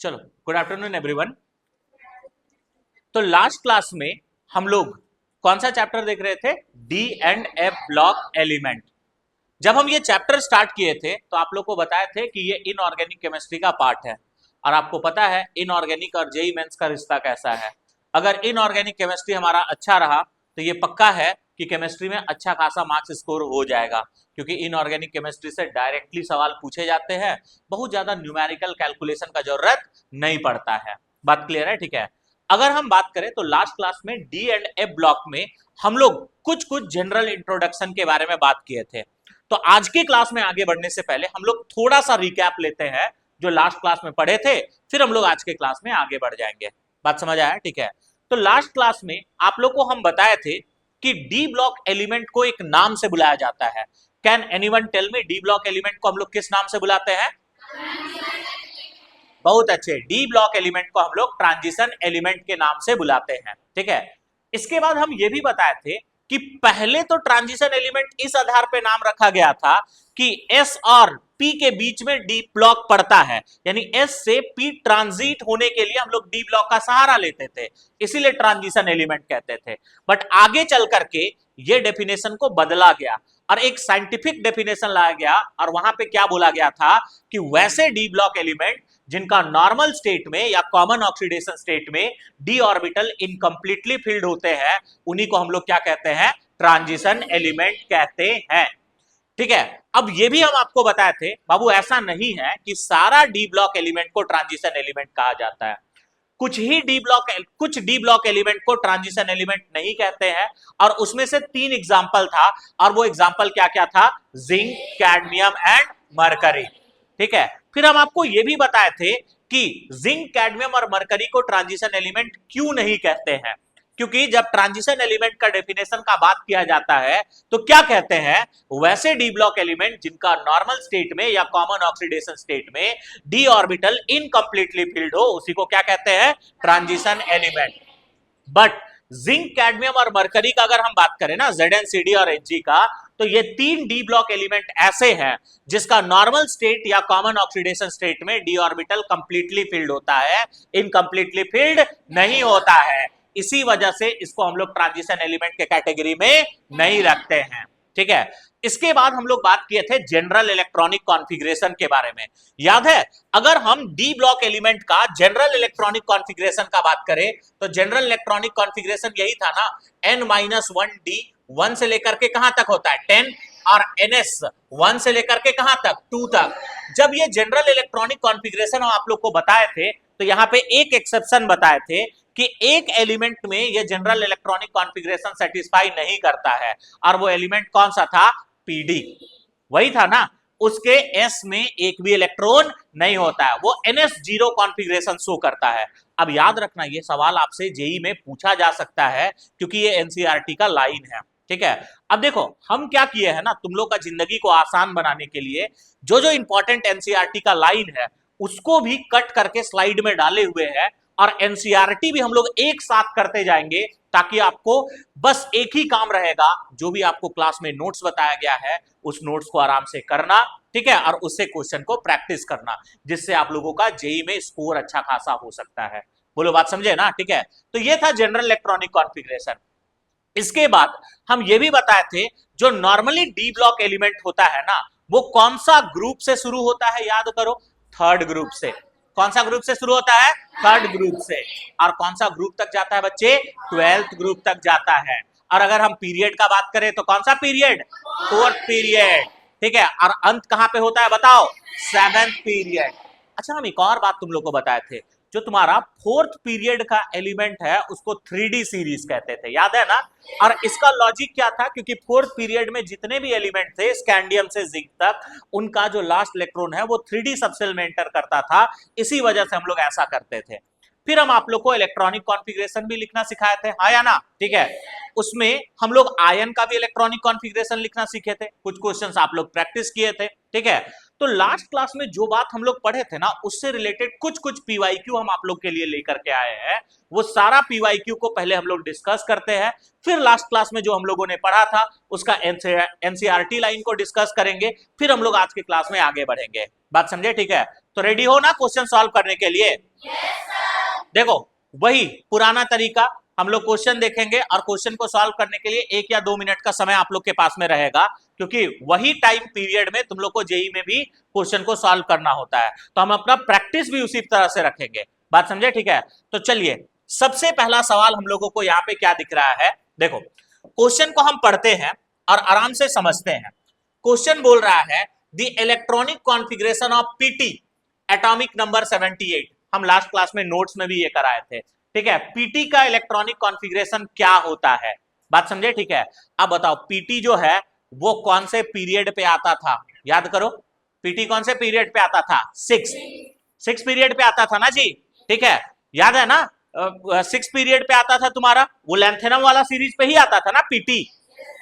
चलो, good afternoon everyone. तो last class में हम लोग कौन सा चैप्टर देख रहे थे? D and F block element. जब हम ये चैप्टर स्टार्ट किए थे तो आप लोग को बताए थे कि ये इनऑर्गेनिक केमिस्ट्री का पार्ट है, और आपको पता है इनऑर्गेनिक और जेई मेंस का रिश्ता कैसा है। अगर इनऑर्गेनिक केमिस्ट्री हमारा अच्छा रहा तो ये पक्का है कि केमिस्ट्री में अच्छा खासा मार्क्स स्कोर हो जाएगा, क्योंकि इनऑर्गेनिक केमिस्ट्री से डायरेक्टली सवाल पूछे जाते हैं, बहुत ज्यादा न्यूमेरिकल कैलकुलेशन का जरूरत नहीं पड़ता है। बात क्लियर है? ठीक है। अगर हम बात करें तो लास्ट क्लास में डी एंड एफ ब्लॉक में हम लोग कुछ कुछ जनरल इंट्रोडक्शन के बारे में बात किए थे। तो आज की क्लास में आगे बढ़ने से पहले हम लोग थोड़ा सा रिकैप लेते हैं जो लास्ट क्लास में पढ़े थे, फिर हम लोग आज के क्लास में आगे बढ़ जाएंगे। बात समझ आया? ठीक है। तो लास्ट क्लास में आप लोग को हम बताए थे कि डी ब्लॉक एलिमेंट को एक नाम से बुलाया जाता है। Can anyone tell me d block element को हम लोग किस नाम से बुलाते हैं? बहुत अच्छे, डी ब्लॉक एलिमेंट को हम लोग ट्रांजिशन एलिमेंट के नाम से बुलाते हैं। ठीक है। इसके बाद हम ये भी बताए थे कि पहले तो ट्रांजिशन एलिमेंट इस आधार पे नाम रखा गया था कि एस और पी के बीच में डी ब्लॉक पड़ता है, यानी एस से पी ट्रांजिट होने के लिए हम लोग डी ब्लॉक का सहारा लेते थे, इसीलिए ट्रांजिशन एलिमेंट कहते थे। बट आगे चल करके ये डेफिनेशन को बदला गया और एक साइंटिफिक डेफिनेशन लाया गया, और वहां पे क्या बोला गया था कि वैसे डी ब्लॉक एलिमेंट जिनका नॉर्मल स्टेट में या कॉमन ऑक्सीडेशन स्टेट में डी ऑर्बिटल इनकम्प्लीटली फिल्ड होते हैं, उन्हीं को हम लोग क्या कहते हैं? ट्रांजिशन एलिमेंट कहते हैं। ठीक है। अब ये भी हम आपको बताए थे बाबू, ऐसा नहीं है कि सारा डी ब्लॉक एलिमेंट को ट्रांजिशन एलिमेंट कहा जाता है। कुछ डी ब्लॉक एलिमेंट को ट्रांजिशन एलिमेंट नहीं कहते हैं, और उसमें से 3 एग्जांपल था, और वो एग्जांपल क्या क्या था? Zinc, cadmium and mercury. ठीक है। फिर हम आपको ये भी बताए थे कि जिंक, कैडमियम और मरकरी को ट्रांजिशन एलिमेंट क्यों नहीं कहते हैं, क्योंकि जब ट्रांजिशन एलिमेंट का डेफिनेशन का बात किया जाता है तो क्या कहते हैं? वैसे डी ब्लॉक एलिमेंट जिनका नॉर्मल स्टेट में या कॉमन ऑक्सीडेशन स्टेट में डी ऑर्बिटल इनकम्प्लीटली फिल्ड हो, उसी को क्या कहते हैं? Transition element. But zinc, cadmium और मरकरी का अगर हम बात करें ना, ZnCd और Hg का, तो ये 3 डी ब्लॉक एलिमेंट ऐसे हैं जिसका नॉर्मल स्टेट या कॉमन ऑक्सीडेशन स्टेट में डी ऑर्बिटल कंप्लीटली फिल्ड होता है, इनकम्प्लीटली फिल्ड नहीं होता है। इसी वजह से इसको हम लोग ट्रांजिशन एलिमेंट के कैटेगरी में नहीं रखते हैं। ठीक है। इसके बाद हम लोग बात किए थे जनरल इलेक्ट्रॉनिक कॉन्फ़िगरेशन के बारे में। याद है, अगर हम डी ब्लॉक एलिमेंट का जनरल इलेक्ट्रॉनिक कॉन्फ़िगरेशन का बात करें तो जनरल इलेक्ट्रॉनिक कॉन्फ़िगरेशन यही था ना, n-1d 1 से लेकर के कहां तक होता है? 10, और ns 1 से लेकर के कहां तक? 2 तक। जब ये जनरल इलेक्ट्रॉनिक कॉन्फ़िगरेशन हम आप लोग को बताए थे तो यहां पे एक एक्सेप्शन बताए थे कि एक एलिमेंट में ये जनरल इलेक्ट्रॉनिक कॉन्फ़िगरेशन सेटिस्फाई नहीं करता है, और वो एलिमेंट कौन सा था? पीडी। वही था ना, उसके एस में एक भी इलेक्ट्रॉन नहीं होता है, वो ns0 कॉन्फ़िगरेशन शो करता है। अब याद रखना, ये सवाल आपसे जेई में पूछा जा सकता है क्योंकि ये एनसीईआरटी का लाइन है। ठीक है। अब देखो हम क्या किए हैं ना, तुम लोग का जिंदगी को आसान बनाने के लिए जो जो इंपॉर्टेंट एनसीईआरटी का लाइन है उसको भी कट करके स्लाइड में डाले हुए हैं, और एनसीईआरटी भी हम लोग एक साथ करते जाएंगे, ताकि आपको बस एक ही काम रहेगा, जो भी आपको क्लास में नोट्स बताया गया है उस नोट्स को आराम से करना। ठीक है। और उससे क्वेश्चन को प्रैक्टिस करना, जिससे आप लोगों का जेई में स्कोर अच्छा खासा हो सकता है। बोलो, बात समझे ना? ठीक है। तो ये था जनरल इलेक्ट्रॉनिक कॉन्फ़िगरेशन। इसके बाद हम ये भी बताए थे जो नॉर्मली डी ब्लॉक एलिमेंट होता है ना, वो कौन सा ग्रुप से शुरू होता है? याद करो, थर्ड ग्रुप से। कौन सा ग्रुप से शुरू होता है? थर्ड ग्रुप से। और कौन सा ग्रुप तक जाता है बच्चे? 12th ग्रुप तक जाता है। और अगर हम पीरियड का बात करें तो कौन सा पीरियड? 4th period. ठीक है। और अंत कहां पे होता है बताओ? 7th period. अच्छा, हम एक और बात तुम लोग को बताए थे, जो तुम्हारा 4th पीरियड का एलिमेंट है उसको 3D सीरीज कहते थे, याद है ना? और इसका लॉजिक क्या था? क्योंकि 4th पीरियड में जितने भी एलिमेंट थे स्कैंडियम से जिंक तक, उनका जो लास्ट इलेक्ट्रॉन है वो 3D सबसेल में एंटर करता था, इसी वजह से हम लोग ऐसा करते थे। फिर हम आप लोग को इलेक्ट्रॉनिक कॉन्फ़िगरेशन भी लिखना सिखाए थे, हाँ या ना? ठीक है। उसमें हम लोग आयन का भी इलेक्ट्रॉनिक कॉन्फ़िगरेशन लिखना सीखे थे, कुछ क्वेश्चंस आप लोग प्रैक्टिस किए थे। ठीक है। तो लास्ट क्लास में जो बात हम लोग पढ़े थे ना, उससे रिलेटेड कुछ कुछ पीवाईक्यू हम आप लोग के लिए लेकर के आए हैं। वो सारा पीवाईक्यू को पहले हम लोग डिस्कस करते हैं, फिर लास्ट क्लास में जो हम लोगों ने पढ़ा था उसका एनसीईआरटी लाइन को डिस्कस करेंगे, फिर हम लोग आज की क्लास में आगे बढ़ेंगे। बात समझे? ठीक है, तो रेडी हो ना क्वेश्चन सॉल्व करने के लिए? देखो, वही पुराना तरीका, हम लोग क्वेश्चन देखेंगे और क्वेश्चन को सॉल्व करने के लिए 1 या 2 मिनट का समय आप लोग के पास में रहेगा, क्योंकि वही टाइम पीरियड में तुम लोग को जेई में भी क्वेश्चन को सॉल्व करना होता है, तो हम अपना प्रैक्टिस भी उसी तरह से रखेंगे। बात समझे? ठीक है, तो चलिए, सबसे पहला सवाल हम लोगों को यहाँ पे क्या दिख रहा है? देखो, क्वेश्चन को हम पढ़ते हैं और आराम से समझते हैं। क्वेश्चन बोल रहा है the electronic configuration of PT atomic number 78। हम लास्ट क्लास में नोट्स में भी ये कराए थे। ठीक है, पीटी का इलेक्ट्रॉनिक कॉन्फ़िगरेशन क्या होता है? बात समझे? ठीक है, अब बताओ पीटी जो है वो कौन से पीरियड पे आता था? याद करो, पीटी कौन से पीरियड पे आता था? सिक्स पीरियड पे आता था ना जी। ठीक है, याद है ना? 6 पीरियड पे आता था तुम्हारा, वो लैंथेनम वाला सीरीज पे ही आता था ना पीटी।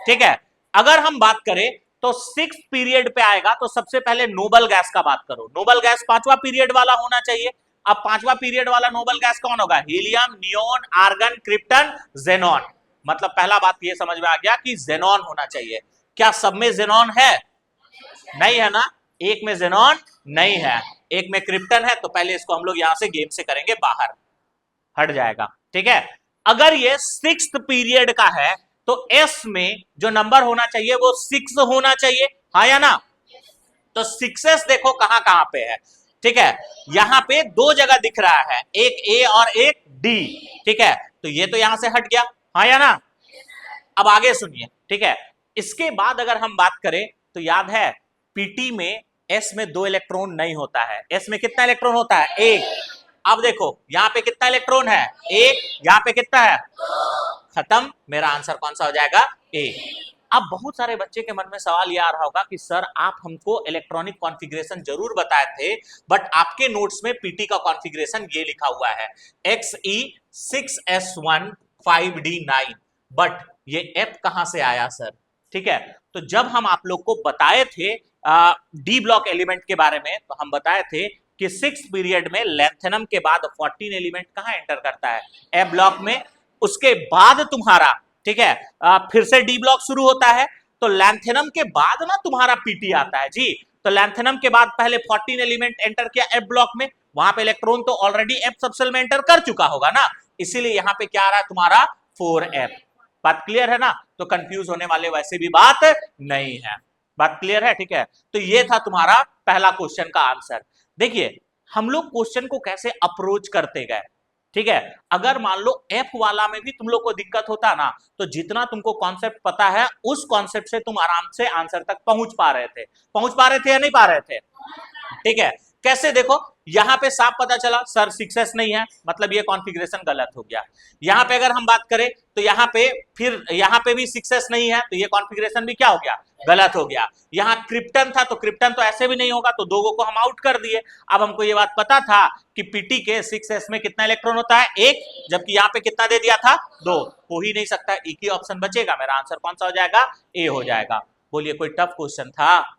ठीक है, अगर हम बात करें तो 6 पीरियड पे आएगा तो सबसे पहले नोबल गैस का बात करो। नोबल गैस 5वां पीरियड वाला होना चाहिए। अब 5वां पीरियड वाला नोबल गैस कौन होगा? Helium, neon, argon, krypton, xenon. मतलब पहला बात ये समझ में आ गया कि जेनॉन होना चाहिए। क्या सब में जेनॉन है? नहीं है ना, एक में जेनॉन नहीं है, एक में क्रिप्टन है, तो पहले इसको हम लोग यहां से गेम से करेंगे बाहर, हट जाएगा। ठीक है, अगर ये 6th पीरियड का है तो एस में जो नंबर होना चाहिए वो 6 होना चाहिए, हाँ या ना? तो 6s देखो कहां कहां पे है। ठीक है, यहां पे 2 जगह दिख रहा है, एक ए और एक डी। ठीक है, तो ये तो यहां से हट गया, हाँ या ना? अब आगे सुनिए। ठीक है, इसके बाद अगर हम बात करें तो याद है पीटी में एस में 2 इलेक्ट्रॉन नहीं होता है। एस में कितना इलेक्ट्रॉन होता है? 1। अब देखो यहाँ पे कितना इलेक्ट्रॉन है? 1। यहाँ पे कितना है? खत्म। मेरा आंसर कौन सा हो जाएगा? ए। अब बहुत सारे बच्चे के मन में सवाल ये आ रहा होगा कि सर आप हमको इलेक्ट्रॉनिक कॉन्फ़िगरेशन जरूर बताए थे, बट आपके नोट्स में पीटी का कॉन्फ़िगरेशन ये लिखा हुआ है Xe6s1 5d9, बट ये एफ कहां से आया सर? ठीक है, तो जब हम आप लोग को बताए थे डी ब्लॉक एलिमेंट के बारे में, तो हम बताए थे कि 6th पीरियड में लैंथेनम के बाद 14 एलिमेंट कहां एंटर करता है? ए ब्लॉक में। उसके बाद तुम्हारा, ठीक है, फिर से डी ब्लॉक शुरू होता है, तो लैंथेनम के बाद ना तुम्हारा पीटी आता है जी। तो लैंथेनम के बाद पहले 14 एलिमेंट एंटर किया एफ ब्लॉक में, वहां पे इलेक्ट्रॉन तो ऑलरेडी एफ सबसेल में एंटर कर चुका होगा ना, इसीलिए यहां पे क्या आ रहा है तुम्हारा? 4f। बात क्लियर है ना? तो कंफ्यूज होने वाले वैसे भी बात नहीं है। बात क्लियर है? ठीक है, तो ये था तुम्हारा पहला क्वेश्चन का आंसर। देखिए, हम लोग क्वेश्चन को कैसे अप्रोच करते गए। ठीक है, अगर मान लो एफ वाला में भी तुम लोग को दिक्कत होता ना, तो जितना तुमको कॉन्सेप्ट पता है उस कॉन्सेप्ट से तुम आराम से आंसर तक पहुंच पा रहे थे या नहीं पा रहे थे? ठीक है, कैसे? देखो, यहां पे साफ पता चला सर 6s नहीं है, मतलब ये कॉन्फ़िगरेशन गलत हो गया। यहां पे अगर हम बात करें तो यहां पे फिर यहां पे भी 6s नहीं है, तो ये कॉन्फ़िगरेशन भी क्या हो गया? गलत हो गया। यहां क्रिप्टन था तो क्रिप्टन तो ऐसे भी नहीं होगा, तो 2 को हम आउट कर दिए। अब हमको ये बात पता था कि पीटी के 6s में कितना इलेक्ट्रॉन होता है? 1, जबकि यहां पे कितना दे दिया था? 2। हो ही नहीं सकता, एक ही ऑप्शन बचेगा। मेरा आंसर कौन सा हो जाएगा? ए हो जाएगा। बोलिए, कोई टफ क्वेश्चन था?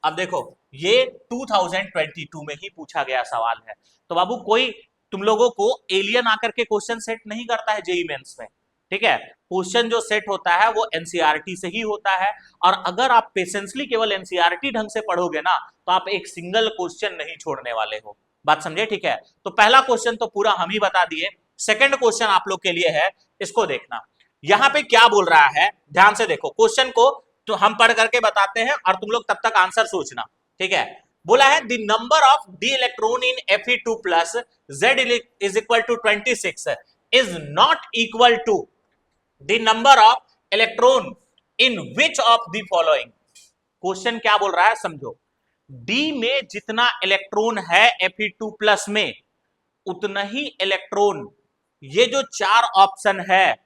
अब देखो, ये 2022 में ही पूछा गया सवाल है, तो बाबू कोई तुम लोगों को एलियन आकर के क्वेश्चन सेट नहीं करता है जेईई मेंस में। ठीक है, क्वेश्चन जो सेट होता है वो एनसीईआरटी से ही होता है, और अगर आप पेशेंसली केवल एनसीईआरटी ढंग से पढ़ोगे ना, तो आप एक सिंगल क्वेश्चन नहीं छोड़ने वाले हो। बात समझे? ठीक है, तो पहला क्वेश्चन तो पूरा हम ही बता दिए। सेकंड क्वेश्चन आप लोग के लिए है, इसको देखना। यहां पे क्या बोल रहा है, ध्यान से देखो क्वेश्चन को, तो हम पढ़ करके बताते हैं और तुम लोग तब तक आंसर सोचना। ठीक है, बोला है the number of d electron in Fe2 plus Z is equal to 26 is not equal to the number of electron in which of the following. Question क्या बोल रहा है समझो, डी में जितना इलेक्ट्रॉन है Fe2 प्लस में, उतना ही इलेक्ट्रॉन ये जो 4 ऑप्शन है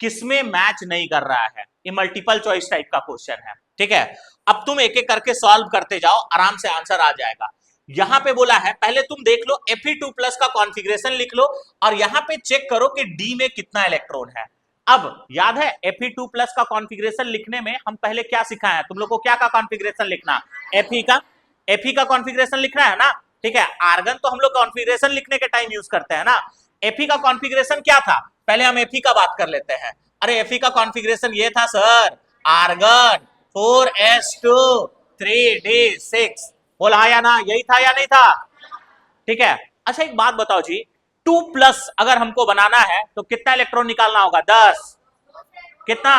किसमें मैच नहीं कर रहा है। ये मल्टीपल चॉइस टाइप का क्वेश्चन है। ठीक है, अब तुम एक एक करके सॉल्व करते जाओ, आराम से आंसर आ जाएगा। यहां पे बोला है पहले तुम देख लो Fe2 प्लस का कॉन्फ़िगरेशन लिख लो, और यहां पे चेक करो कि डी में कितना इलेक्ट्रॉन है। अब याद है Fe2 प्लस का कॉन्फ़िगरेशन लिखने में हम पहले क्या सिखाए हैं तुम लोग को? क्या का कॉन्फ़िगरेशन लिखना? Fe का Fe का कॉन्फ़िगरेशन लिखना है ना, ठीक है। आर्गन तो हम लोग कॉन्फ़िगरेशन लिखने के टाइम यूज करते हैं ना। Fe का कॉन्फ़िगरेशन क्या था, पहले हम Fe का बात कर लेते हैं। अरे Fe का कॉन्फ़िगरेशन ये था सर, आर्गन 4s2 3d6, बोला या ना, यही था या नहीं था, ठीक है। अच्छा एक बात बताओ जी, 2+ अगर हमको बनाना है तो कितना इलेक्ट्रॉन निकालना होगा, 10, कितना,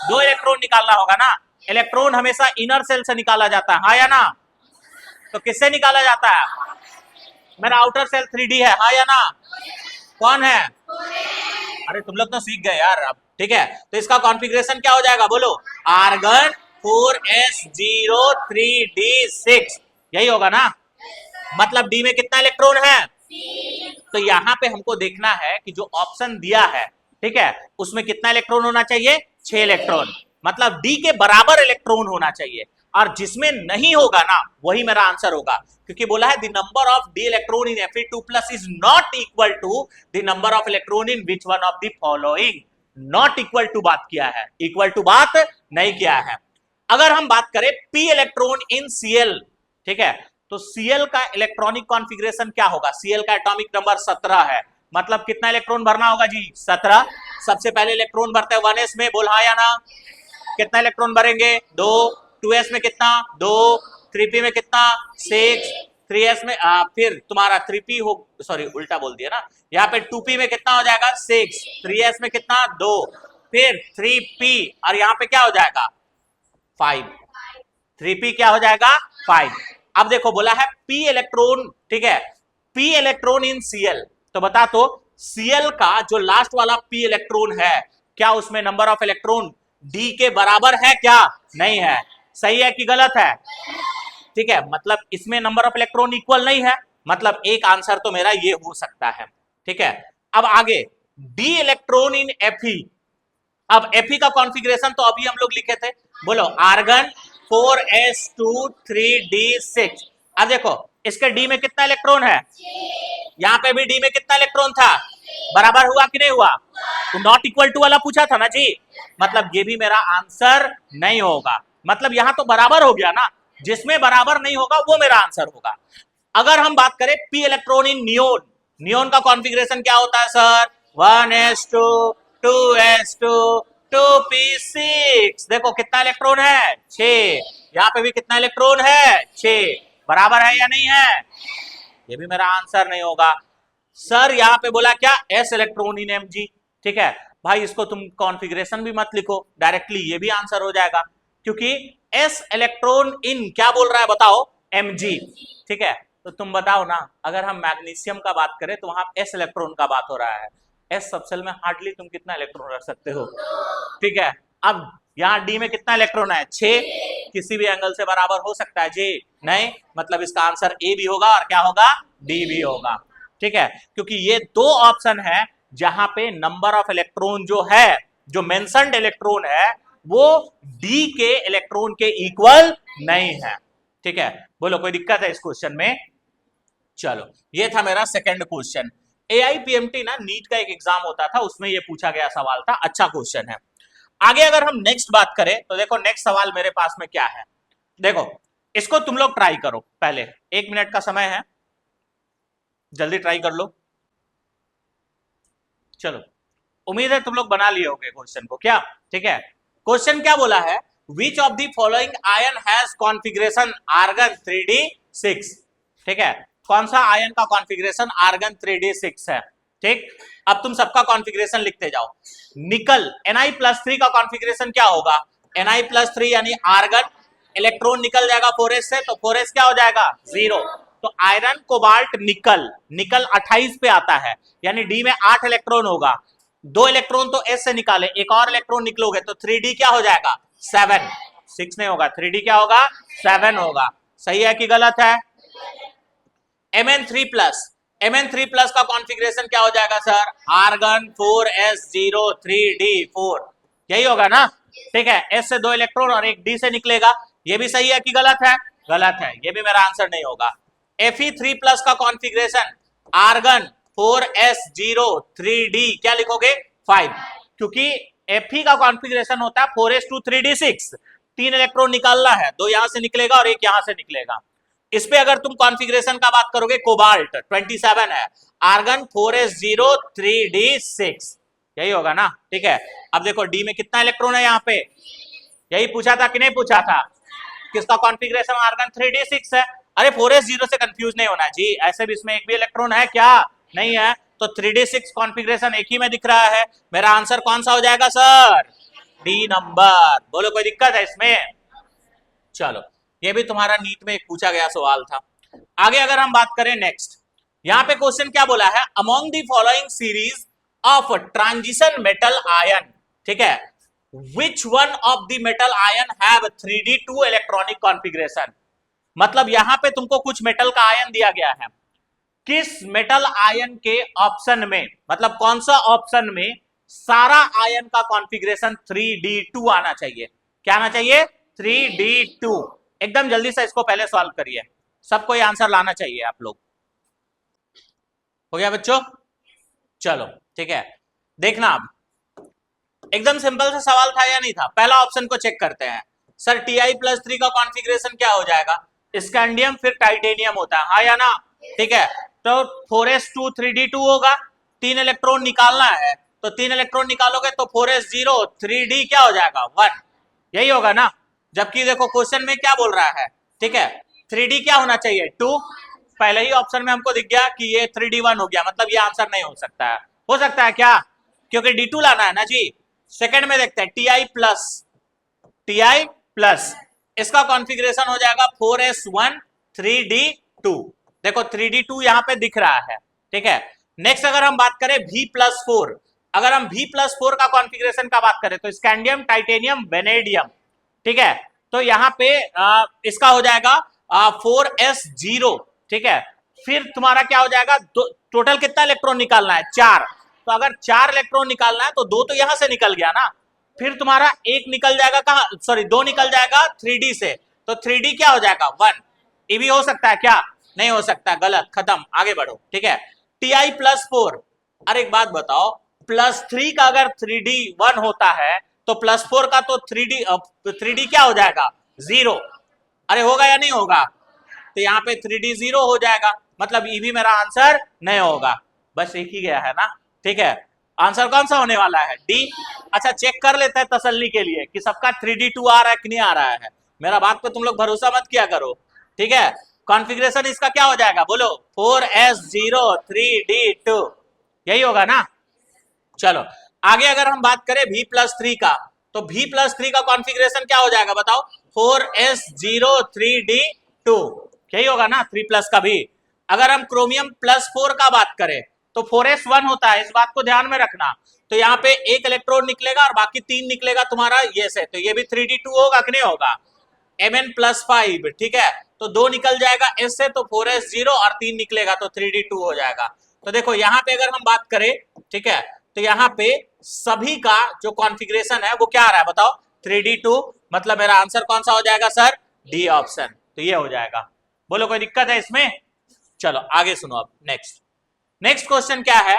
2 इलेक्ट्रॉन निकालना होगा ना। इलेक्ट्रॉन हमेशा इनर सेल से निकाला जाता है, हाँ या ना, तो किससे निकाला जाता है, मेरा आउटर सेल 3D है, हाँ या ना, कौन है, अरे तुम लोग तो सीख गए यार अब, ठीक है। तो इसका कॉन्फ़िगरेशन क्या हो जाएगा, बोलो, आर्गन 4s0 3d6, यही होगा ना। मतलब डी में कितना इलेक्ट्रॉन है, तो यहां पे हमको देखना है कि जो ऑप्शन दिया है, ठीक है, उसमें कितना इलेक्ट्रॉन होना चाहिए, 6 इलेक्ट्रॉन, मतलब डी के बराबर इलेक्ट्रॉन होना चाहिए। और जिसमें नहीं होगा ना वही मेरा आंसर होगा, क्योंकि बोला है the number of d electron in Fe2+ is not equal to the number of electron in which one of the following. Not equal to बात किया है, इक्वल टू बात नहीं किया है। अगर हम बात करें p इलेक्ट्रॉन इन Cl, ठीक है, तो Cl का इलेक्ट्रॉनिक कॉन्फ़िगरेशन क्या होगा, Cl का एटॉमिक नंबर 17 है, मतलब कितना इलेक्ट्रॉन भरना होगा जी, 17। सबसे पहले इलेक्ट्रॉन भरते हैं 1s में, बोल हाँ या ना, कितना इलेक्ट्रॉन भरेंगे, 2, 2s में कितना, 2, 3p में कितना, 6, 3s में फिर तुम्हारा 3p हो, सॉरी उल्टा बोल दिया ना, यहाँ पे 2p में कितना हो जाएगा, 6, 3s में कितना, 2, फिर 3p, और यहाँ पे क्या हो जाएगा, 5, 3p क्या हो जाएगा, 5। अब देखो बोला है p इलेक्ट्रॉन, ठीक है, p इलेक्ट्रॉन इन Cl, तो बता तो Cl का जो लास्ट वाला p इलेक्ट्रॉन है, क्या उसमें नंबर ऑफ इलेक्ट्रॉन d के बराबर है, क्या नहीं है, सही है कि गलत है, ठीक है, मतलब इसमें नंबर ऑफ इलेक्ट्रॉन इक्वल नहीं है, मतलब एक आंसर तो मेरा ये हो सकता है, ठीक है। अब आगे d इलेक्ट्रॉन इन Fe, अब Fe का कॉन्फ़िगरेशन तो अभी हम लोग लिखे थे, बोलो आर्गन 4s2 3d6। अब देखो इसके D में कितना इलेक्ट्रॉन है, यहाँ पे भी D में कितना इलेक्ट्रॉन था, बराबर हुआ कि नहीं हुआ, तो नॉट इक्वल टू वाला पूछा था ना जी, मतलब ये भी मेरा आंसर नहीं होगा, मतलब यहां तो बराबर हो गया ना, जिसमें बराबर नहीं होगा वो मेरा आंसर होगा। अगर हम बात करें p electron in neon, neon का कॉन्फ़िगरेशन क्या होता है सर, 1s2 2s2 2p6, देखो कितना इलेक्ट्रॉन है, 6, यहाँ पे भी कितना इलेक्ट्रॉन है, 6, बराबर है या नहीं है, ये भी मेरा आंसर नहीं होगा। सर यहाँ पे बोला क्या, s इलेक्ट्रॉन इन Mg, ठीक है भाई, इसको तुम कॉन्फ़िगरेशन भी मत लिखो, डायरेक्टली ये भी आंसर हो जाएगा, क्योंकि s इलेक्ट्रॉन इन क्या बोल रहा है बताओ, Mg, ठीक है। तो तुम बताओ ना, अगर हम मैग्नीशियम का बात करें तो वहां s इलेक्ट्रॉन का बात हो रहा है, s सबसेल में हार्डली तुम कितना इलेक्ट्रॉन रख सकते हो, ठीक है। अब यहाँ D में कितना इलेक्ट्रॉन है, 6, किसी भी एंगल से बराबर हो सकता है जी, नहीं, मतलब इसका आंसर A भी होगा और क्या होगा, D भी होगा, ठीक है, क्योंकि ये दो ऑप्शन है जहां पे नंबर ऑफ इलेक्ट्रॉन जो है, जो मेंशन्ड इलेक्ट्रॉन है, वो D के इलेक्ट्रॉन के इक्वल नहीं है, ठीक है। बोलो कोई दिक्कत है इस क्वेश्चन में, चलो ये था मेरा सेकंड क्वेश्चन। AIPMT ना नीट का एक एग्जाम होता था, उसमें ये पूछा गया सवाल था, अच्छा क्वेश्चन है। आगे अगर हम नेक्स्ट बात करें तो देखो नेक्स्ट सवाल मेरे पास में क्या है, देखो इसको तुम लोग ट्राई करो, पहले 1 मिनट का समय है, जल्दी ट्राई कर लो, चलो उम्मीद है तुम लोग बना लिए होगे क्वेश्चन को, क्या ठीक है। क्वेश्चन क्या बोला है, which of the following ion has configuration argon 3d6, ठीक है, कौन सा आयन का कॉन्फ़िगरेशन आर्गन 3d6 है, ठीक। अब तुम सबका कॉन्फ़िगरेशन लिखते जाओ। निकल Na+3 का कॉन्फ़िगरेशन क्या होगा, Na+3 यानी आर्गन, इलेक्ट्रॉन निकल जाएगा 4s से, तो 4s क्या हो जाएगा 0, तो आयरन कोबाल्ट निकल, निकल 28 पे आता है, यानी डी में 8 इलेक्ट्रॉन होगा, 2 इलेक्ट्रॉन तो एस से निकाले, एक और इलेक्ट्रॉन निकलोगे तो 3d क्या हो जाएगा 7, 6 नहीं होगा, 3d क्या होगा 7 होगा, सही है कि गलत है। Mn3+, Mn3+ का कॉन्फ़िगरेशन क्या हो जाएगा सर, आर्गन 4s0 3d4, यही होगा ना, ठीक है, s से 2 इलेक्ट्रॉन और एक d से निकलेगा, ये भी सही है कि गलत है, गलत है, ये भी मेरा आंसर नहीं होगा। Fe3+ का कॉन्फ़िगरेशन आर्गन 4s0 3d क्या लिखोगे 5, क्योंकि Fe का कॉन्फ़िगरेशन होता है 4s2 3d6, 3 इलेक्ट्रॉन निकालना है, 2 यहां से निकलेगा और एक यहां से निकलेगा, इस पे अगर तुम कॉन्फ़िगरेशन का बात करोगे, कोबाल्ट 27 है, आर्गन 4s0 3d6, यही होगा ना, ठीक है। अब देखो डी में कितना इलेक्ट्रॉन है यहाँ पे, यही पूछा था कि नहीं पूछा था, किसका कॉन्फ़िगरेशन आर्गन 3d6 है। अरे 4s0 से कंफ्यूज नहीं होना जी, ऐसे भी इसमें एक भी इलेक्ट्रॉन है क्या, नहीं है, तो 3d6 कॉन्फ़िगरेशन एक ही में दिख रहा है। मेरा आंसर कौन सा हो जाएगा सर, डी नंबर। बोलो कोई दिक्कत है इसमें, चलो ये भी तुम्हारा नीट में एक पूछा गया सवाल था। आगे अगर हम बात करें नेक्स्ट, यहां पे क्वेश्चन क्या बोला है, among the following series of transition metal ion, ठीक है, विच one of the metal ion have 3d2 electronic configuration. मतलब यहां पे तुमको कुछ मेटल का आयन दिया गया है, किस मेटल आयन के ऑप्शन में, मतलब कौन सा ऑप्शन में सारा आयन का कॉन्फ़िगरेशन 3d2 आना चाहिए, क्या आना चाहिए, 3d2। एकदम जल्दी से इसको पहले सॉल्व करिए, सबको ये आंसर लाना चाहिए आप लोग। हो गया बच्चों, चलो ठीक है, देखना अब एकदम सिंपल सा सवाल था या नहीं था। पहला ऑप्शन को चेक करते हैं, सर Ti+3 का कॉन्फ़िगरेशन क्या हो जाएगा, स्कैंडियम फिर टाइटेनियम होता है, हाँ या ना, ठीक है, तो 4s2 3d2 होगा, 3 इलेक्ट्रॉन निकालना है, तो 3 इलेक्ट्रॉन निकालोगे तो 4s0 3d क्या हो जाएगा 1, यही होगा ना। जबकि देखो क्वेश्चन में क्या बोल रहा है, ठीक है, 3d क्या होना चाहिए 2, पहले ही ऑप्शन में हमको दिख गया कि ये 3d1 हो गया, मतलब ये आंसर नहीं हो सकता है। हो सकता है क्या, क्योंकि d2 लाना है ना जी। सेकंड में देखते हैं Ti प्लस इसका कॉन्फ़िगरेशन हो जाएगा 4s1 3d2, देखो 3d2 यहां पे दिख रहा है, ठीक है। नेक्स्ट अगर हम बात करें V+4, अगर हम V+4 का कॉन्फ़िगरेशन का बात करें तो स्कैंडियम टाइटेनियम वेनेडियम, ठीक है, तो यहां पे इसका हो जाएगा 4s0, ठीक है। फिर तुम्हारा क्या हो जाएगा, टोटल कितना इलेक्ट्रॉन निकालना है 4, तो अगर 4 इलेक्ट्रॉन निकालना है तो 2 तो यहां से निकल गया ना, फिर तुम्हारा एक निकल जाएगा कहां, सॉरी 2 निकल जाएगा 3d से, तो 3d क्या हो जाएगा 1। ये भी हो सकता है क्या, नहीं हो सकता, गलत, खत्म, आगे बढ़ो, ठीक है। Ti+4, अरे एक बात बताओ, +3 का अगर 3d1 होता है तो +4 का तो 3d क्या हो जाएगा 0, अरे होगा या नहीं होगा, तो यहाँ पे 3d 0 हो जाएगा, मतलब ये भी मेरा आंसर नहीं होगा, बस एक ही गया है ना, ठीक है। आंसर कौन सा होने वाला है, डी। अच्छा चेक कर लेते हैं तसल्ली के लिए कि सबका 3d2 आ रहा है कि नहीं आ रहा है, मेरा बात पे तुम लोग भरोसा मत किया करो, ठीक है। कॉन्फ़िगरेशन इसका क्या हो जाएगा बोलो, 4s0 3d2, यही होगा ना। चलो आगे अगर हम बात करें V+3 का, तो V+3 का कॉन्फ़िगरेशन क्या हो जाएगा बताओ, 4s0 3d2, यही होगा ना, 3+ का भी। अगर हम क्रोमियम +4 का बात करें तो 4s1 होता है, इस बात को ध्यान में रखना, तो यहाँ पे एक इलेक्ट्रॉन निकलेगा और बाकी 3 निकलेगा तुम्हारा ये से, तो ये भी 3d2 होगा कि नहीं होगा, Mn+5, ठीक है, तो 2 निकल जाएगा S से, तो 4s0 और 3 निकलेगा तो 3d2 हो जाएगा। तो देखो यहाँ पे अगर हम बात करें, ठीक है, तो यहाँ पे सभी का जो कॉन्फ़िगरेशन है वो क्या आ रहा है बताओ 3d2, मतलब मेरा आंसर कौन सा हो जाएगा सर, डी ऑप्शन, तो ये हो जाएगा। बोलो कोई दिक्कत है इसमें, चलो आगे सुनो अब नेक्स्ट क्वेश्चन क्या है,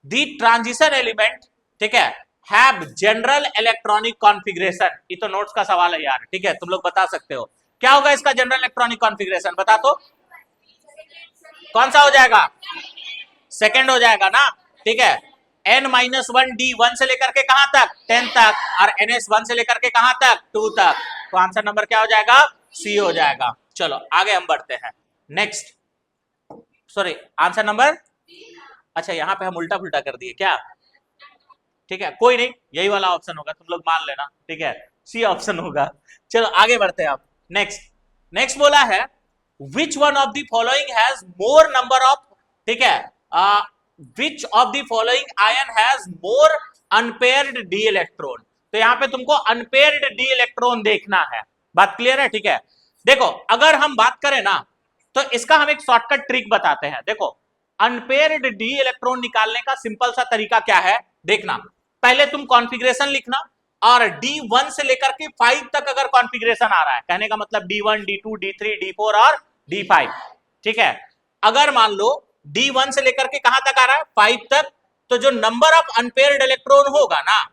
दी ट्रांजिशन एलिमेंट, ठीक है, हैव जनरल इलेक्ट्रॉनिक कॉन्फ़िगरेशन, ये तो नोट्स का सवाल है यार, ठीक है, तुम लोग बता सकते हो क्या होगा इसका जनरल इलेक्ट्रॉनिक कॉन्फ़िगरेशन, बता तो कौन सा हो जाएगा, सेकंड हो जाएगा ना, ठीक है। n-1 d 1 से लेकर के कहां तक 10 तक, और ns 1 से लेकर के कहां तक 2 तक, तो आंसर नंबर क्या हो जाएगा, सी हो जाएगा। चलो आगे हम बढ़ते हैं नेक्स्ट, सॉरी आंसर नंबर, अच्छा यहां पे हम उल्टा पुल्टा कर दिए क्या, ठीक है कोई नहीं, यही वाला ऑप्शन होगा, तुम लोग मान लेना, ठीक है, सी ऑप्शन होगा। चलो आगे बढ़ते हैं आप, नेक्स्ट बोला है विच one of the following has more number of, ठीक है, which of the following ion has more unpaired D electron, तो यहां पे तुमको अनपेयर्ड डी इलेक्ट्रॉन देखना है, बात क्लियर है, ठीक है। देखो अगर हम बात करें ना तो इसका हम एक शॉर्टकट ट्रिक बताते हैं, देखो अनपेयर्ड डी इलेक्ट्रॉन निकालने का सिंपल सा तरीका क्या है, देखना, पहले तुम कॉन्फ़िगरेशन लिखना, और D1 से लेकर के 5 तक अगर कॉन्फ़िगरेशन आ रहा है, कहने का मतलब D1 D2 D3 D4 और D5, ठीक है। अगर मान लो D1 से लेकर के कहां तक आ रहा है 5 तक, तो जो नंबर ऑफ अनपेयर्ड इलेक्ट्रॉन होगा ना,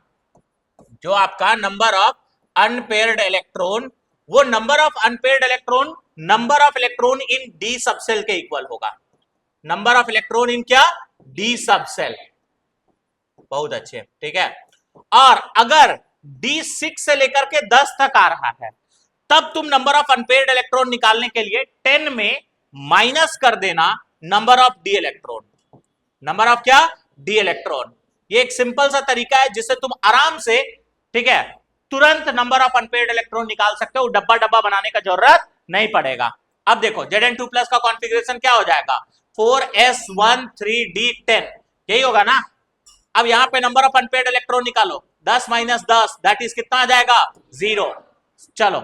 जो आपका नंबर ऑफ अनपेयर्ड इलेक्ट्रॉन, वो number of unpaired electron number of electron in D subshell के इक्वल होगा। नंबर ऑफ इलेक्ट्रॉन इन क्या, डी सबसेल। बहुत अच्छे, ठीक है। और अगर D6 से लेकर के 10 तक आ रहा है, तब तुम नंबर ऑफ अनपेयर्ड इलेक्ट्रॉन निकालने के लिए 10 में माइनस कर देना number of d electron. Number of क्या, डी इलेक्ट्रॉन। ये एक सिंपल सा तरीका है जिससे तुम आराम से, ठीक है, तुरंत नंबर ऑफ अनपेयर्ड इलेक्ट्रॉन निकाल सकते हो। डब्बा डब्बा बनाने का जरूरत नहीं पड़ेगा। अब देखो Zn2 प्लस का कॉन्फ़िगरेशन क्या हो जाएगा, 4s13d10, यही होगा ना। अब यहां पे नंबर ऑफ अनपेयर्ड इलेक्ट्रॉन निकालो, 10 माइनस 10 दैट इज कितना आ जाएगा, 0। चलो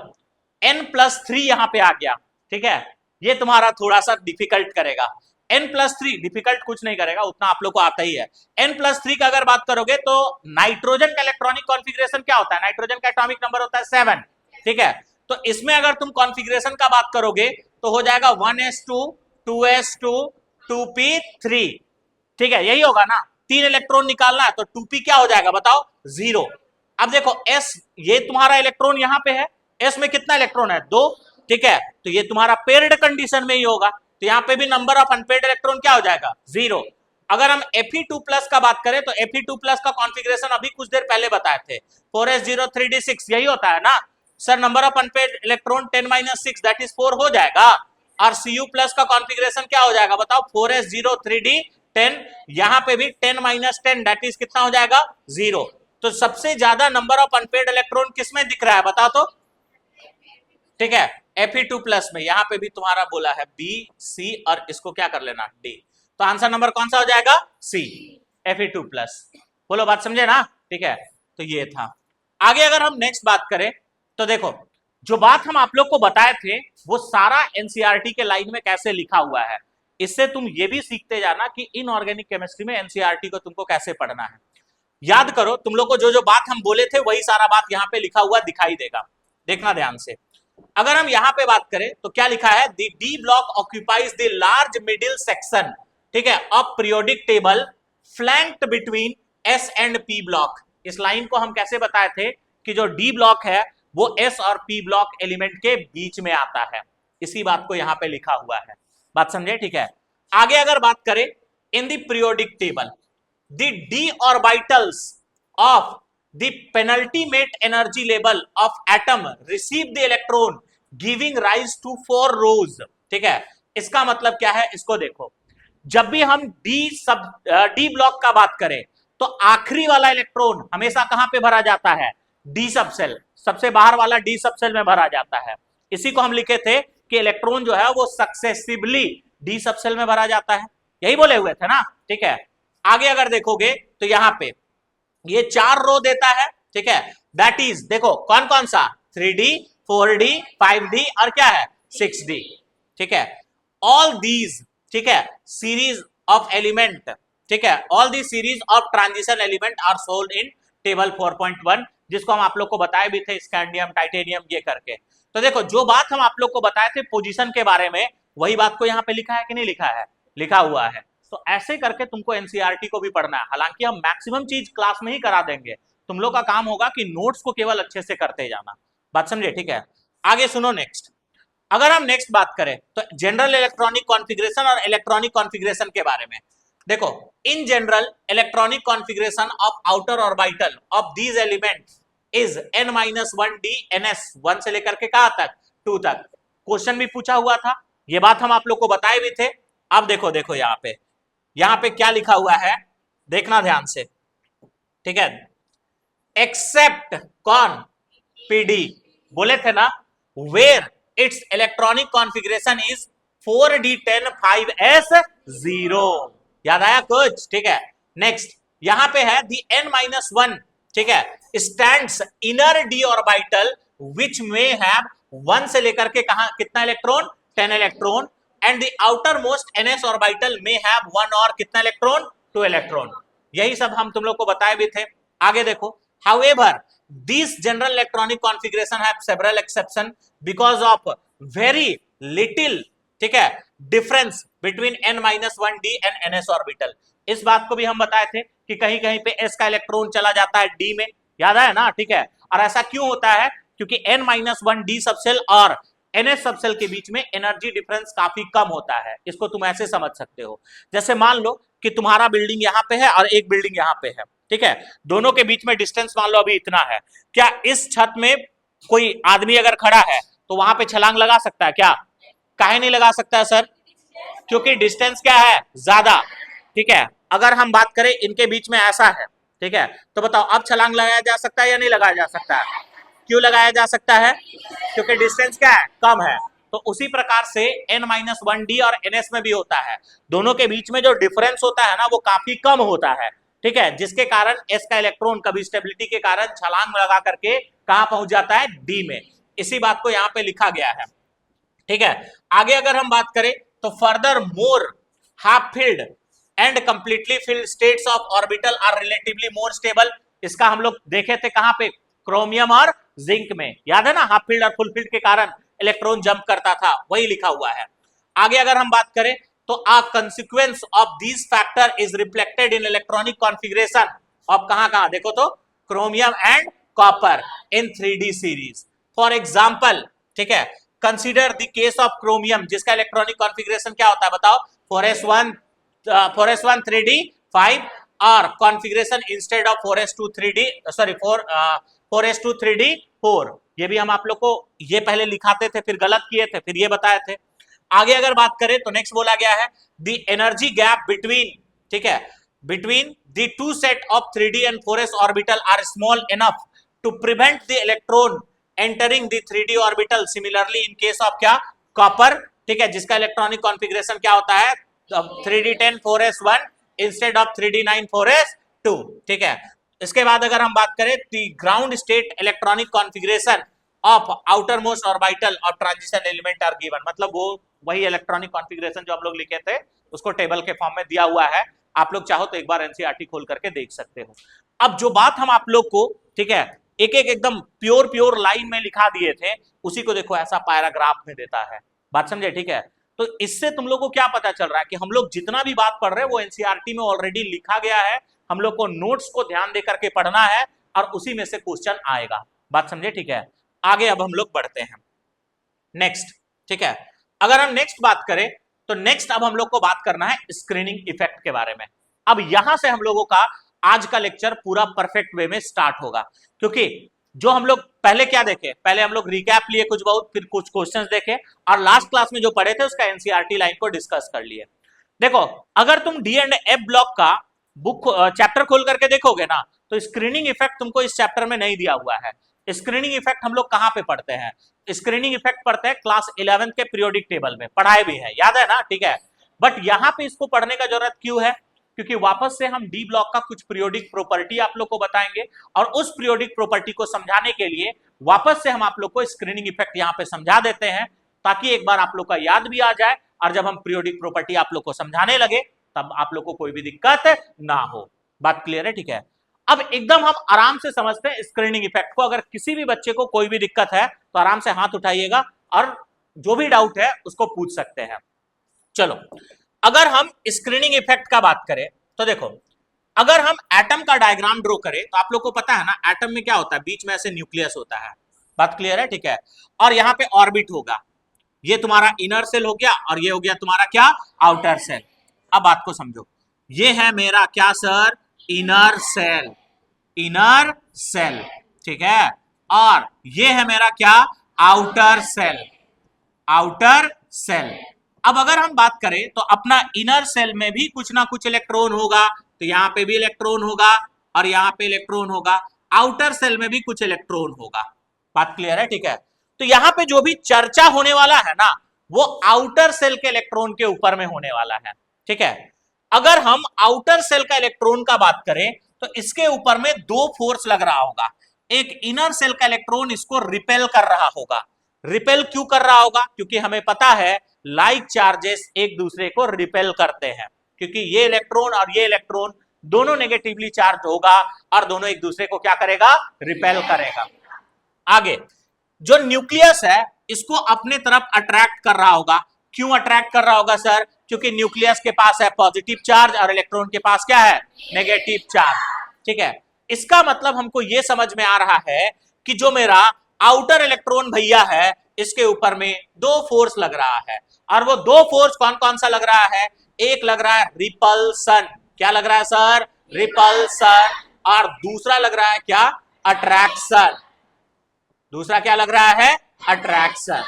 n+3 यहां पे आ गया, ठीक है। ये तुम्हारा थोड़ा सा डिफिकल्ट करेगा। n+3 डिफिकल्ट कुछ नहीं करेगा, उतना आप लोग को आता ही है। n+3 का अगर बात करोगे तो नाइट्रोजन का इलेक्ट्रॉनिक कॉन्फ़िगरेशन क्या होता है, नाइट्रोजन का एटॉमिक नंबर होता है 7, ठीक है। तो इसमें अगर तुम कॉन्फ़िगरेशन का बात करोगे तो हो जाएगा 1s2 2s2 2p3, ठीक है, यही होगा ना। 3 इलेक्ट्रॉन निकालना है तो 2p क्या हो जाएगा बताओ, 0। अब देखो s, ये तुम्हारा इलेक्ट्रॉन यहां पे है, s में कितना इलेक्ट्रॉन है, 2, ठीक है। तो ये तुम्हारा पेयर्ड कंडीशन में ही होगा, तो यहां पे भी नंबर ऑफ अनपेयर्ड इलेक्ट्रॉन क्या हो जाएगा, 0। अगर हम Fe2+ का बात करें तो Fe2+ का कॉन्फ़िगरेशन अभी कुछ देर पहले बताए थे, 4s03d6, यही होता है ना sir. Number of unpaired electron 10-6 that is 4 हो जाएगा। और Cu+ का कॉन्फ़िगरेशन क्या हो जाएगा बताओ, 4s03d10, यहां पे भी 10-10 दैट इज कितना हो जाएगा, 0। तो सबसे ज्यादा नंबर ऑफ अनपेयर्ड इलेक्ट्रॉन किसमें दिख रहा है बताओ तो, ठीक है, Fe2+ में। यहां पे भी तुम्हारा बोला है B, C और इसको क्या कर लेना, D। तो आंसर नंबर कौन सा हो जाएगा, C, Fe2+। बोलो बात समझे ना, ठीक है। तो ये था। आगे अगर हम नेक्स्ट बात करें तो देखो, जो बात हम आप लोग को बताए थे वो सारा एनसीईआरटी के लाइन में कैसे लिखा हुआ है। इससे तुम ये भी सीखते जाना कि इनऑर्गेनिक केमिस्ट्री में एनसीईआरटी को तुमको कैसे पढ़ना है। याद करो, तुम लोग को जो जो बात हम बोले थे वही सारा बात यहाँ पे लिखा हुआ दिखाई देगा, देखना ध्यान से। अगर हम यहाँ पे बात करें तो क्या लिखा है, the D block occupies the large middle section, ठीक है, of periodic table flanked between S and P block. इस लाइन को हम कैसे बताए थे कि जो डी ब्लॉक है वो एस और पी ब्लॉक एलिमेंट के बीच में आता है। इसी बात को यहाँ पे लिखा हुआ है, बात समझे, ठीक है। आगे अगर बात करें, in the periodic table the d orbitals of the penultimate energy level of atom receive the electron giving rise to 4 rows, ठीक है। इसका मतलब क्या है, इसको देखो, जब भी हम डी ब्लॉक का बात करें तो आखिरी वाला इलेक्ट्रॉन हमेशा कहां पे भरा जाता है, डी सबसेल, सबसे बाहर वाला डी सबसेल में भरा जाता है। इसी को हम लिखे थे कि इलेक्ट्रॉन जो है वो सक्सेसिवली डी सबसेल में भरा जाता है, यही बोले हुए थे ना, ठीक है। आगे अगर देखोगे तो यहां पे ये 4 रो देता है, ठीक है। दैट इज देखो कौन कौन सा, 3D 4D 5D और क्या है 6D, ठीक है। ऑल दीज, ठीक है, सीरीज ऑफ एलिमेंट, ठीक है, all the series of transition element are sold in table 4.1, जिसको हम आप लोग को बताए भी थे, स्कैंडियम टाइटेनियम ये करके। तो देखो जो बात हम आप लोग को बताए थे पोजीशन के बारे में, वही बात को यहाँ पे लिखा है कि नहीं लिखा है, लिखा हुआ है। तो ऐसे करके तुमको एनसीईआरटी को भी पढ़ना है। हालांकि हम मैक्सिमम चीज क्लास में ही करा देंगे, तुम लोग का काम होगा कि नोट्स को केवल अच्छे से करते जाना, बात समझे, ठीक है। आगे सुनो नेक्स्ट। अगर हम नेक्स्ट बात करें तो जनरल इलेक्ट्रॉनिक कॉन्फ़िगरेशन और इलेक्ट्रॉनिक कॉन्फ़िगरेशन के बारे में देखो, in general electronic configuration of outer orbital of these element is n-1d ns, 1 से लेकर के कहां तक, 2 तक। क्वेश्चन भी पूछा हुआ था, ये बात हम आप लोग को बताए भी थे। अब देखो यहाँ पे क्या लिखा हुआ है, देखना ध्यान से, ठीक है। एक्सेप्ट कौन, पीडी, बोले थे ना, where its electronic configuration is 4d10 5s0, याद आया कुछ, ठीक है। नेक्स्ट यहां पे है दी n-1, ठीक है, stands inner D orbital which में हैव 1 से लेकर के कहां कितना electron, 10 electron, and the outer most ns orbital में हैव 1 और कितना इलेक्ट्रॉन, 2 इलेक्ट्रॉन। यही सब हम तुम लोग को बताए भी थे। आगे देखो, however this general electronic configuration have several exception because of very little, ठीक है, difference between n-1d and ns orbital. इस बात को भी हम बताए थे कि कहीं कहीं पे s का इलेक्ट्रॉन चला जाता है d में, याद है ना, ठीक है। और ऐसा क्यों होता है, क्योंकि n-1d सबसेल और NS सबसेल के बीच में एनर्जी डिफरेंस काफी कम होता है। इसको तुम ऐसे समझ सकते हो, जैसे मान लो कि तुम्हारा बिल्डिंग यहाँ पे है और एक बिल्डिंग यहाँ पे है, ठीक है, दोनों के बीच में डिस्टेंस मान लो अभी इतना है। क्या इस छत में कोई आदमी अगर खड़ा है तो वहां पे छलांग लगा सकता है क्या? काहे नहीं लगा सकता है सर? क्योंकि डिस्टेंस क्या है, ज्यादा, ठीक है। अगर हम बात करें इनके बीच में ऐसा है, ठीक है, तो बताओ अब छलांग लगाया जा सकता है या नहीं लगाया जा सकता है? क्यों लगाया जा सकता है? क्योंकि डिस्टेंस क्या है, कम है। तो उसी प्रकार से n-1d और ns में भी होता है, दोनों के बीच में जो डिफरेंस होता है ना वो काफी कम होता है, ठीक है, जिसके कारण s का इलेक्ट्रॉन कभी स्टेबिलिटी के कारण छलांग लगा करके कहां पहुंच जाता है, d में। इसी बात को यहां पे लिखा गया है, ठीक है। आगे अगर हम बात करें तो further more half filled and completely filled states of orbital are relatively more stable. इसका हम लोग देखे थे कहां पे, क्रोमियम और जिंक में, याद है ना, हाफ फील्ड और फुल फील्ड के कारण इलेक्ट्रॉन जंप करता था, वही लिखा हुआ है। आगे अगर हम बात करें तो a consequence of this factor is reflected in electronic configuration of कहां देखो तो chromium and copper in 3D series. For example, ठीक है, consider the case of chromium जिसका इलेक्ट्रॉनिक कॉन्फ़िगरेशन क्या होता है बताओ, 4s1 3D 5 और configuration instead of 4s2 3D sorry 4s2 3D 4। ये भी हम आप लोग को ये पहले लिखाते थे, फिर गलत किए थे, फिर ये बताए थे। आगे अगर बात करें तो नेक्स्ट बोला गया है द एनर्जी गैप बिटवीन, ठीक है, between the two set of 3D and 4s orbital are small enough to prevent the electron entering the 3D orbital. Similarly in case of क्या, कॉपर, ठीक है, जिसका इलेक्ट्रॉनिक कॉन्फ़िगरेशन क्या होता है, 3D10 4s1 instead of 3D9 4s2, ठीक है। इसके बाद अगर हम बात करें the ground state electronic configuration of outer most orbital of transition element are given. मतलब वो वही इलेक्ट्रॉनिक कॉन्फ़िगरेशन जो हम लोग लिखे थे उसको टेबल के फॉर्म में दिया हुआ है, आप लोग चाहो तो एक बार एनसीईआरटी खोल करके देख सकते हो। अब जो बात हम आप लोग को, ठीक है, एक एक एकदम प्योर लाइन में लिखा दिए थे, उसी को देखो ऐसा पैराग्राफ में देता है, बात समझे, ठीक है। तो इससे तुम लोग को क्या पता चल रहा है कि हम लोग जितना भी बात पढ़ रहे हैं वो एनसीईआरटी में ऑलरेडी लिखा गया है, हम लोग को नोट्स को ध्यान दे करके पढ़ना है और उसी में से क्वेश्चन आएगा, बात समझे, ठीक है। आगे अब हम लोग बढ़ते हैं नेक्स्ट, ठीक है। अगर हम नेक्स्ट बात करें तो नेक्स्ट अब हम लोग को बात करना है स्क्रीनिंग इफेक्ट के बारे में। अब यहां से हम लोगों का आज का लेक्चर पूरा परफेक्ट वे में स्टार्ट होगा, क्योंकि जो हम लोग पहले क्या देखे, पहले हम लोग रिकैप लिए कुछ बहुत, फिर कुछ क्वेश्चंस देखे और लास्ट क्लास में जो पढ़े थे उसका एनसीईआरटी लाइन को डिस्कस कर लिए। देखो अगर तुम डी एंड एफ ब्लॉक का बुक चैप्टर खोल करके देखोगे ना तो स्क्रीनिंग इफेक्ट तुमको इस चैप्टर में नहीं दिया हुआ है। स्क्रीनिंग इफेक्ट हम लोग कहां पे पढ़ते हैं, स्क्रीनिंग इफेक्ट पढ़ते हैं क्लास 11 के पीरियोडिक टेबल में, पढ़ाए भी है, याद है ना, ठीक है। बट यहां पे इसको पढ़ने का जरूरत क्यों है, क्योंकि वापस से हम डी ब्लॉक का कुछ पीरियोडिक प्रॉपर्टी आप लोग को बताएंगे और उस पीरियोडिक प्रॉपर्टी को समझाने के लिए वापस से हम आप लोग को स्क्रीनिंग इफेक्ट यहां पे समझा देते हैं, ताकि एक बार आप लोग का याद भी आ जाए और जब हम पीरियोडिक प्रॉपर्टी आप लोग को समझाने लगे तब आप लोग को कोई भी दिक्कत ना हो। बात क्लियर है, ठीक है। अब एकदम हम आराम से समझते हैं स्क्रीनिंग इफेक्ट को। अगर किसी भी बच्चे को कोई भी दिक्कत है तो आराम से हाथ उठाइएगा और जो भी डाउट है उसको पूछ सकते हैं। चलो अगर हम स्क्रीनिंग इफेक्ट का बात करें तो देखो, अगर हम एटम का डायग्राम ड्रॉ करें तो आप लोग को पता है ना एटम में क्या होता है, बीच में ऐसे न्यूक्लियस होता है, बात क्लियर है, ठीक है। और यहाँ पे ऑर्बिट होगा, ये तुम्हारा इनर सेल हो गया और ये हो गया तुम्हारा क्या, आउटर सेल। अब बात को समझो, ये है मेरा क्या sir, inner shell, inner shell, ठीक है, और ये है मेरा क्या, आउटर सेल, आउटर सेल। अब अगर हम बात करें तो अपना इनर सेल में भी कुछ ना कुछ इलेक्ट्रॉन होगा, तो यहाँ पे भी इलेक्ट्रॉन होगा और यहाँ पे इलेक्ट्रॉन होगा, आउटर सेल में भी कुछ इलेक्ट्रॉन होगा, बात क्लियर है, ठीक है। तो यहाँ पे जो भी चर्चा होने वाला है ना वो आउटर सेल के इलेक्ट्रॉन के ऊपर में होने वाला है, ठीक है। अगर हम आउटर सेल का इलेक्ट्रॉन का बात करें तो इसके ऊपर में दो फोर्स लग रहा होगा, एक इनर सेल का इलेक्ट्रॉन इसको रिपेल कर रहा होगा। रिपेल क्यों कर रहा होगा, क्योंकि हमें पता है लाइक चार्जेस एक दूसरे को रिपेल करते हैं, क्योंकि ये इलेक्ट्रॉन और ये इलेक्ट्रॉन दोनों नेगेटिवली चार्ज होगा और दोनों एक दूसरे को क्या करेगा, रिपेल करेगा। आगे जो न्यूक्लियस है इसको अपने तरफ अट्रैक्ट कर रहा होगा। क्यों अट्रैक्ट कर रहा होगा सर, क्योंकि न्यूक्लियस के पास है पॉजिटिव चार्ज और इलेक्ट्रॉन के पास क्या है, नेगेटिव चार्ज, ठीक है। इसका मतलब हमको यह समझ में आ रहा है कि जो मेरा आउटर इलेक्ट्रॉन भैया है, इसके ऊपर में दो फोर्स लग रहा है, और वो दो फोर्स कौन कौन सा लग रहा है? एक लग रहा है रिपल्सन, क्या लग रहा है सर? रिपल्सन। और दूसरा लग रहा है क्या? अट्रैक्शन। दूसरा क्या लग रहा है? अट्रैक्शन।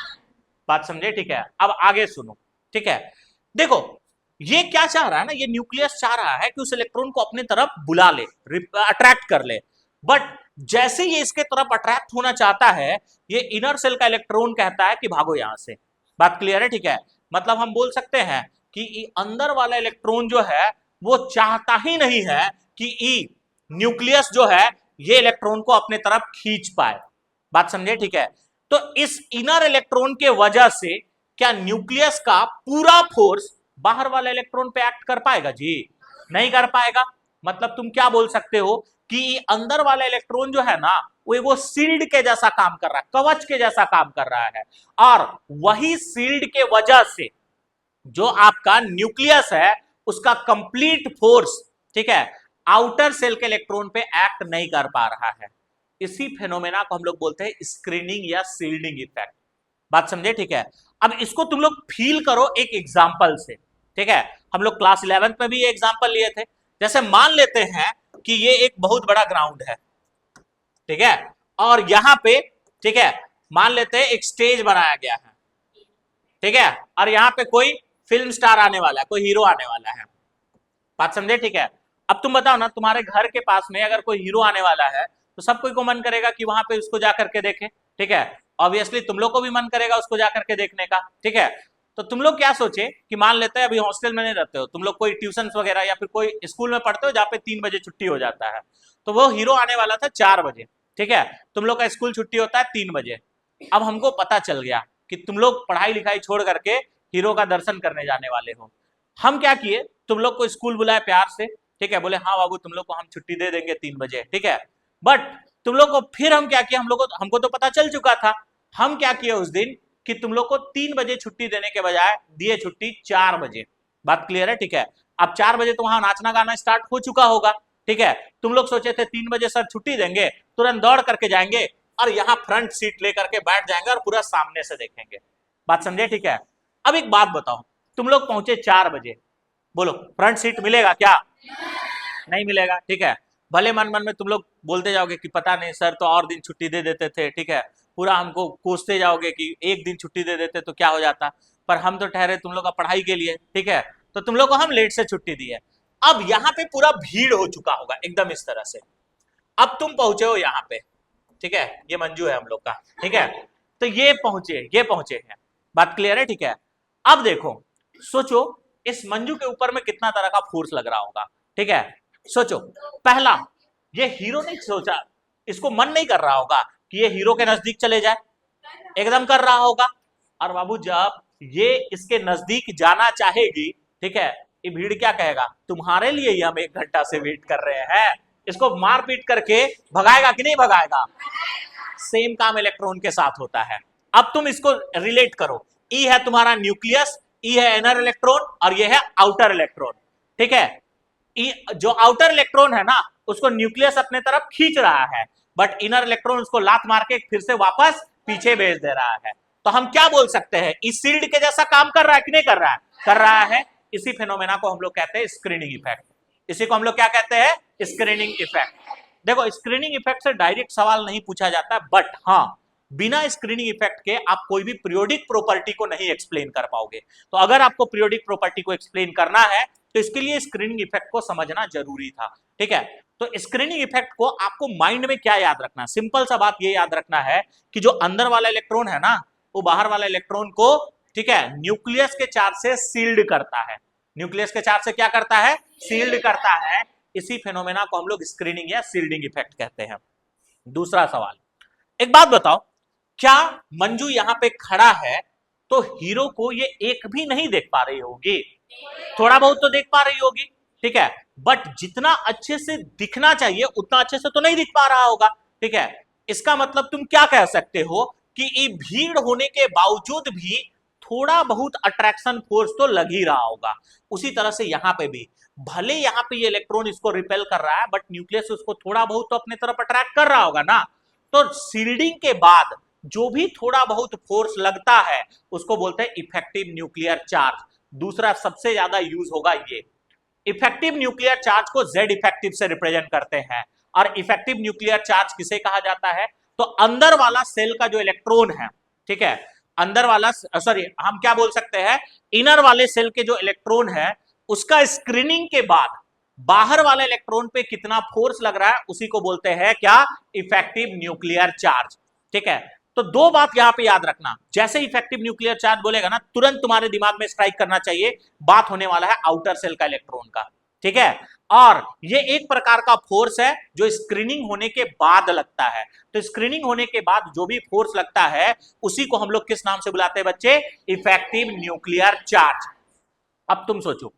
बात समझे? ठीक है, अब आगे सुनो। ठीक है, देखो ये क्या चाह रहा है ना, ये न्यूक्लियस चाह रहा है कि उस इलेक्ट्रॉन को अपनी तरफ बुला ले, अट्रैक्ट कर ले, बट जैसे ये इसके तरफ अट्रैक्ट होना चाहता है, ये इनर सेल का इलेक्ट्रॉन कहता है कि भागो यहां से। बात क्लियर है? ठीक है, मतलब हम बोल सकते हैं कि अंदर वाला इलेक्ट्रॉन जो है वो चाहता ही नहीं है कि ई न्यूक्लियस जो है ये इलेक्ट्रॉन को अपने तरफ खींच पाए। बात समझे? ठीक है, तो इस इनर इलेक्ट्रॉन के वजह से क्या न्यूक्लियस का पूरा फोर्स बाहर वाले इलेक्ट्रॉन पे एक्ट कर पाएगा? जी नहीं कर पाएगा। मतलब तुम क्या बोल सकते हो कि अंदर वाला इलेक्ट्रॉन जो है ना, वो शील्ड के जैसा काम कर रहा है, कवच के जैसा काम कर रहा है, और वही शील्ड के वजह से जो आपका न्यूक्लियस है उसका कंप्लीट फोर्स, ठीक है, आउटर सेल के इलेक्ट्रॉन पे एक्ट नहीं कर पा रहा है। इसी फेनोमेना को हम लोग बोलते हैं स्क्रीनिंग या शील्डिंग इफेक्ट। बात समझे? ठीक है, अब इसको तुम लोग फील करो एक एग्जांपल से। ठीक है, हम लोग क्लास 11th में भी ये एग्जांपल लिए थे। जैसे मान लेते हैं कि ये एक बहुत बड़ा ग्राउंड है, ठीक है, और यहां पे, ठीक है, मान लेते हैं एक स्टेज बनाया गया है, ठीक है, और यहां पे कोई फिल्म स्टार आने वाला है, कोई हीरो आने वाला है। बात समझे? ठीक है, अब तुम बताओ ना, तुम्हारे घर के पास में अगर कोई हीरो आने वाला है तो सब कोई को मन करेगा कि वहां पे उसको जाकर के देखे। ठीक है, ऑब्वियसली तुम लोग को भी मन करेगा उसको जाकर के देखने का। ठीक है, तो तुम लोग क्या सोचे कि मान लेते हैं अभी हॉस्टल में नहीं रहते हो, तुम लोग कोई ट्यूशन वगैरह या फिर कोई स्कूल में पढ़ते हो जहाँ पे 3 बजे छुट्टी हो जाता है, तो वो हीरो आने वाला था 4 बजे। ठीक है, तुम लोग का स्कूल छुट्टी होता है 3 बजे। अब हमको पता चल गया कि तुम लोग पढ़ाई लिखाई छोड़ करके हीरो का दर्शन करने जाने वाले हो। हम क्या किए, तुम लोग को स्कूल बुलाए प्यार से, ठीक है, बोले हाँ बाबू तुम लोग को हम छुट्टी दे देंगे 3 बजे। ठीक है, बट तुम लोग को फिर हम क्या किया, हम लोग को, हमको तो पता चल चुका था, हम क्या किए उस दिन कि तुम लोग को 3 बजे छुट्टी देने के बजाय दिए छुट्टी 4 बजे। बात क्लियर है? ठीक है, अब 4 बजे तो वहां नाचना गाना स्टार्ट हो चुका होगा। ठीक है, तुम लोग सोचे थे 3 बजे सर छुट्टी देंगे, तुरंत दौड़ करके जाएंगे और यहाँ फ्रंट सीट लेकर के बैठ जाएंगे और पूरा सामने से देखेंगे। बात समझे? ठीक है, अब एक बात बताओ, तुम लोग पहुंचे 4 बजे, बोलो फ्रंट सीट मिलेगा क्या? नहीं मिलेगा। ठीक है, भले मन मन में तुम लोग बोलते जाओगे कि पता नहीं सर तो और दिन छुट्टी दे देते थे, ठीक है, पूरा हमको कोसते जाओगे कि एक दिन छुट्टी दे देते तो क्या हो जाता, पर हम तो ठहरे तुम लोग का पढ़ाई के लिए। ठीक है, तो तुम लोग को हम लेट से छुट्टी दी है। अब यहाँ पे पूरा भीड़ हो चुका होगा एकदम इस तरह से, अब तुम पहुंचे हो यहाँ पे, ठीक है, ये मंजू है हम लोग का, ठीक है, तो ये पहुंचे हैं। बात क्लियर है? ठीक है, अब देखो, सोचो इस मंजू के ऊपर में कितना तरह का फोर्स लग रहा होगा। ठीक है, सोचो, पहला, ये हीरो नहीं सोचा, इसको मन नहीं कर रहा होगा कि ये हीरो के नजदीक चले जाए, एकदम कर रहा होगा। और बाबू जब ये इसके नजदीक जाना चाहेगी, ठीक है, ये भीड़ क्या कहेगा, तुम्हारे लिए ही हम 1 घंटा से वेट कर रहे हैं, इसको मार पीट करके भगाएगा कि नहीं भगाएगा? सेम काम इलेक्ट्रॉन के साथ होता है। अब तुम इसको रिलेट करो, ई है तुम्हारा न्यूक्लियस, ई है इनर इलेक्ट्रॉन और ये है आउटर इलेक्ट्रॉन। ठीक है, जो आउटर इलेक्ट्रॉन है ना उसको न्यूक्लियस अपने तरफ खींच रहा है, बट इनर इलेक्ट्रॉन उसको लात मार के फिर से वापस पीछे भेज दे रहा है। तो हम क्या बोल सकते हैं, इस शील्ड के जैसा काम कर रहा है कि नहीं कर रहा है? कर रहा है। इसी फेनोमेना को हम लोग कहते हैं स्क्रीनिंग इफेक्ट। इसी को हम लोग क्या कहते हैं? Screening effect. देखो स्क्रीनिंग इफेक्ट से डायरेक्ट सवाल नहीं पूछा जाता, बट हाँ बिना स्क्रीनिंग इफेक्ट के आप कोई भी पीरियोडिक प्रॉपर्टी को नहीं एक्सप्लेन कर पाओगे। तो अगर आपको पीरियोडिक प्रॉपर्टी को एक्सप्लेन करना है तो इसके लिए स्क्रीनिंग इफेक्ट को समझना जरूरी था। ठीक है, तो स्क्रीनिंग इफेक्ट को आपको माइंड में क्या याद रखना, सिंपल सा बात ये याद रखना है कि जो अंदर वाला इलेक्ट्रॉन है ना वो बाहर वाला इलेक्ट्रॉन को, ठीक है, न्यूक्लियस के चार्ज से सील्ड करता है। न्यूक्लियस के चार्ज से क्या करता है? सील्ड करता है। इसी फेनोमेना को हम लोग स्क्रीनिंग या सील्डिंग इफेक्ट कहते हैं। दूसरा सवाल, एक बात बताओ, क्या मंजू यहां पे खड़ा है तो हीरो को ये एक भी नहीं देख पा रही होगी? थोड़ा बहुत तो देख पा रही होगी, ठीक है, बट जितना अच्छे से दिखना चाहिए उतना अच्छे से तो नहीं दिख पा रहा होगा। ठीक है, इसका मतलब तुम क्या कह सकते हो कि ये भीड़ होने के बावजूद भी थोड़ा बहुत अट्रैक्शन फोर्स तो लग ही रहा होगा। उसी तरह से यहां पे भी भले यहां पे ये इलेक्ट्रॉन इसको रिपेल कर रहा है, बट न्यूक्लियस उसको थोड़ा बहुत तो अपने तरफ अट्रैक्ट कर रहा होगा ना। तो सील्डिंग के बाद जो भी थोड़ा बहुत फोर्स लगता है उसको बोलते हैं इफेक्टिव न्यूक्लियर चार्ज। दूसरा सबसे ज्यादा यूज होगा ये। इफेक्टिव न्यूक्लियर चार्ज को जेड इफेक्टिव से रिप्रेजेंट करते हैं। और इफेक्टिव न्यूक्लियर चार्ज किसे कहा जाता है? तो अंदर वाला सेल का जो इलेक्ट्रॉन है, ठीक है, अंदर वाला, सॉरी हम क्या बोल सकते हैं, इनर वाले सेल के जो इलेक्ट्रॉन है उसका स्क्रीनिंग के बाद बाहर वाले इलेक्ट्रॉन पे कितना फोर्स लग रहा है उसी को बोलते हैं क्या? Effective nuclear charge. ठीक है, तो दो बात यहां पे याद रखना। जैसे इफेक्टिव न्यूक्लियर चार्ज बोलेगा ना, तुरंत तुम्हारे दिमाग में स्ट्राइक करना चाहिए, बात होने वाला है आउटर सेल का इलेक्ट्रॉन का। ठीक है, और ये एक प्रकार का फोर्स है जो स्क्रीनिंग होने के बाद लगता है। तो स्क्रीनिंग होने के बाद जो भी फोर्स लगता है उसी को हम लोग किस नाम से बुलाते हैं बच्चे? Effective nuclear charge. अब तुम सोचो,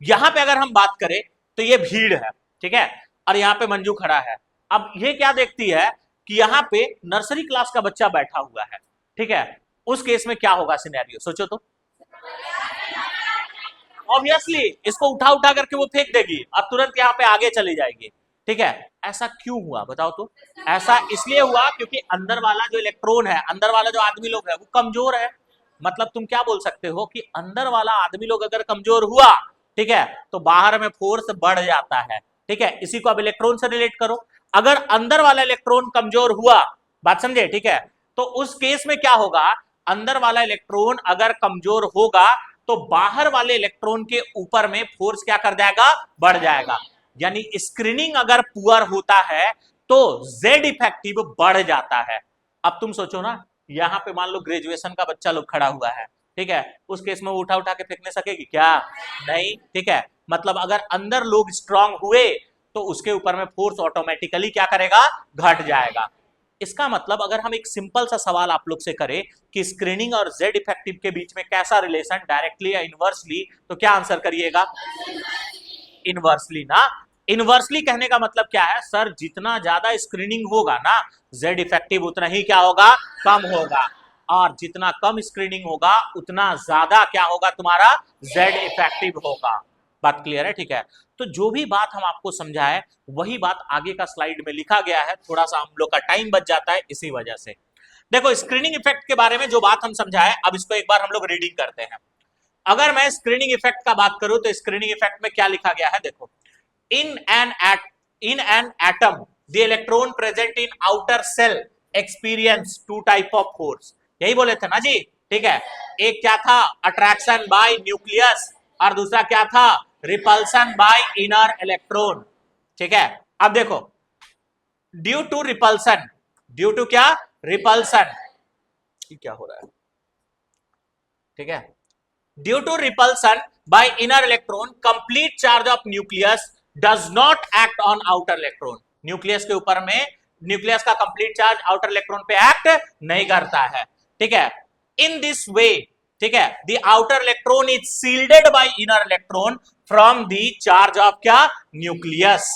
यहां पे अगर हम बात करें तो ये भीड़ है, ठीक है, और यहां पे मंजू खड़ा है। अब ये क्या देखती है कि यहां पे नर्सरी क्लास का बच्चा बैठा हुआ है, ठीक है, उस केस में क्या होगा सिनेरियो? सोचो तो। ऑब्वियसली इसको उठा उठा करके वो फेंक देगी और तुरंत यहाँ पे आगे चली जाएगी। ठीक है, ऐसा क्यों हुआ बताओ तो? ऐसा इसलिए हुआ क्योंकि अंदर वाला जो इलेक्ट्रॉन है, अंदर वाला जो आदमी लोग है वो कमजोर है। मतलब तुम क्या बोल सकते हो कि अंदर वाला आदमी लोग अगर कमजोर हुआ, ठीक है, तो बाहर में फोर्स बढ़ जाता है। ठीक है, इसी को अब इलेक्ट्रॉन से रिलेट करो। अगर अंदर वाला इलेक्ट्रॉन कमजोर हुआ, बात समझे? ठीक है, तो उस केस में क्या होगा? अंदर वाला इलेक्ट्रॉन अगर कमजोर होगा तो बाहर वाले इलेक्ट्रॉन के ऊपर में फोर्स क्या कर जाएगा? बढ़ जाएगा। यानी स्क्रीनिंग अगर पुअर होता है तो जेड इफेक्टिव बढ़ जाता है। अब तुम सोचो ना, यहां पे मान लो ग्रेजुएशन का बच्चा लोग खड़ा हुआ है, ठीक है, उस केस में वो उठा उठा के फेंकने सकेगी क्या? नहीं। ठीक है, मतलब अगर अंदर लोग स्ट्रांग हुए तो उसके ऊपर में फोर्स ऑटोमेटिकली क्या करेगा? घट जाएगा। इसका मतलब अगर हम एक सिंपल सा सवाल आप लोग से करें कि स्क्रीनिंग और जेड इफेक्टिव के बीच में कैसा रिलेशन, डायरेक्टली या इनवर्सली, तो क्या आंसर करिएगा? इनवर्सली ना। इनवर्सली कहने का मतलब क्या है? सर जितना ज्यादा स्क्रीनिंग होगा ना, जेड इफेक्टिव उतना ही क्या होगा? कम होगा। और जितना कम स्क्रीनिंग होगा उतना ज्यादा क्या होगा तुम्हारा? जेड इफेक्टिव होगा। बात क्लियर है? ठीक है, तो जो भी बात हम आपको समझाए वही बात आगे का स्लाइड में लिखा गया है। थोड़ा सा हम लोग का टाइम बच जाता है इसी वजह से। देखो, स्क्रीनिंग इफेक्ट के बारे में जो बात हम समझाए, अब इसको एक बार हम लोग रीडिंग करते हैं। अगर मैं स्क्रीनिंग इफेक्ट का बात करूं तो स्क्रीनिंग इफेक्ट में क्या लिखा गया है? देखो, in an atom the electron present in outer cell experience two type of force। यही बोले थे ना जी? ठीक है, एक क्या था? अट्रैक्शन बाय न्यूक्लियस, और दूसरा क्या था? Repulsion by inner electron. ठीक है, अब देखो, due to repulsion, due to क्या? रिपल्सन। क्या हो रहा है? ठीक है, due to repulsion by inner electron complete charge of nucleus does not act on outer electron. Nucleus के ऊपर में, न्यूक्लियस का कंप्लीट चार्ज आउटर इलेक्ट्रॉन पे एक्ट नहीं करता है। ठीक है, इन दिस वे, ठीक है, the outer electron is shielded by inner electron from the charge of क्या? न्यूक्लियस।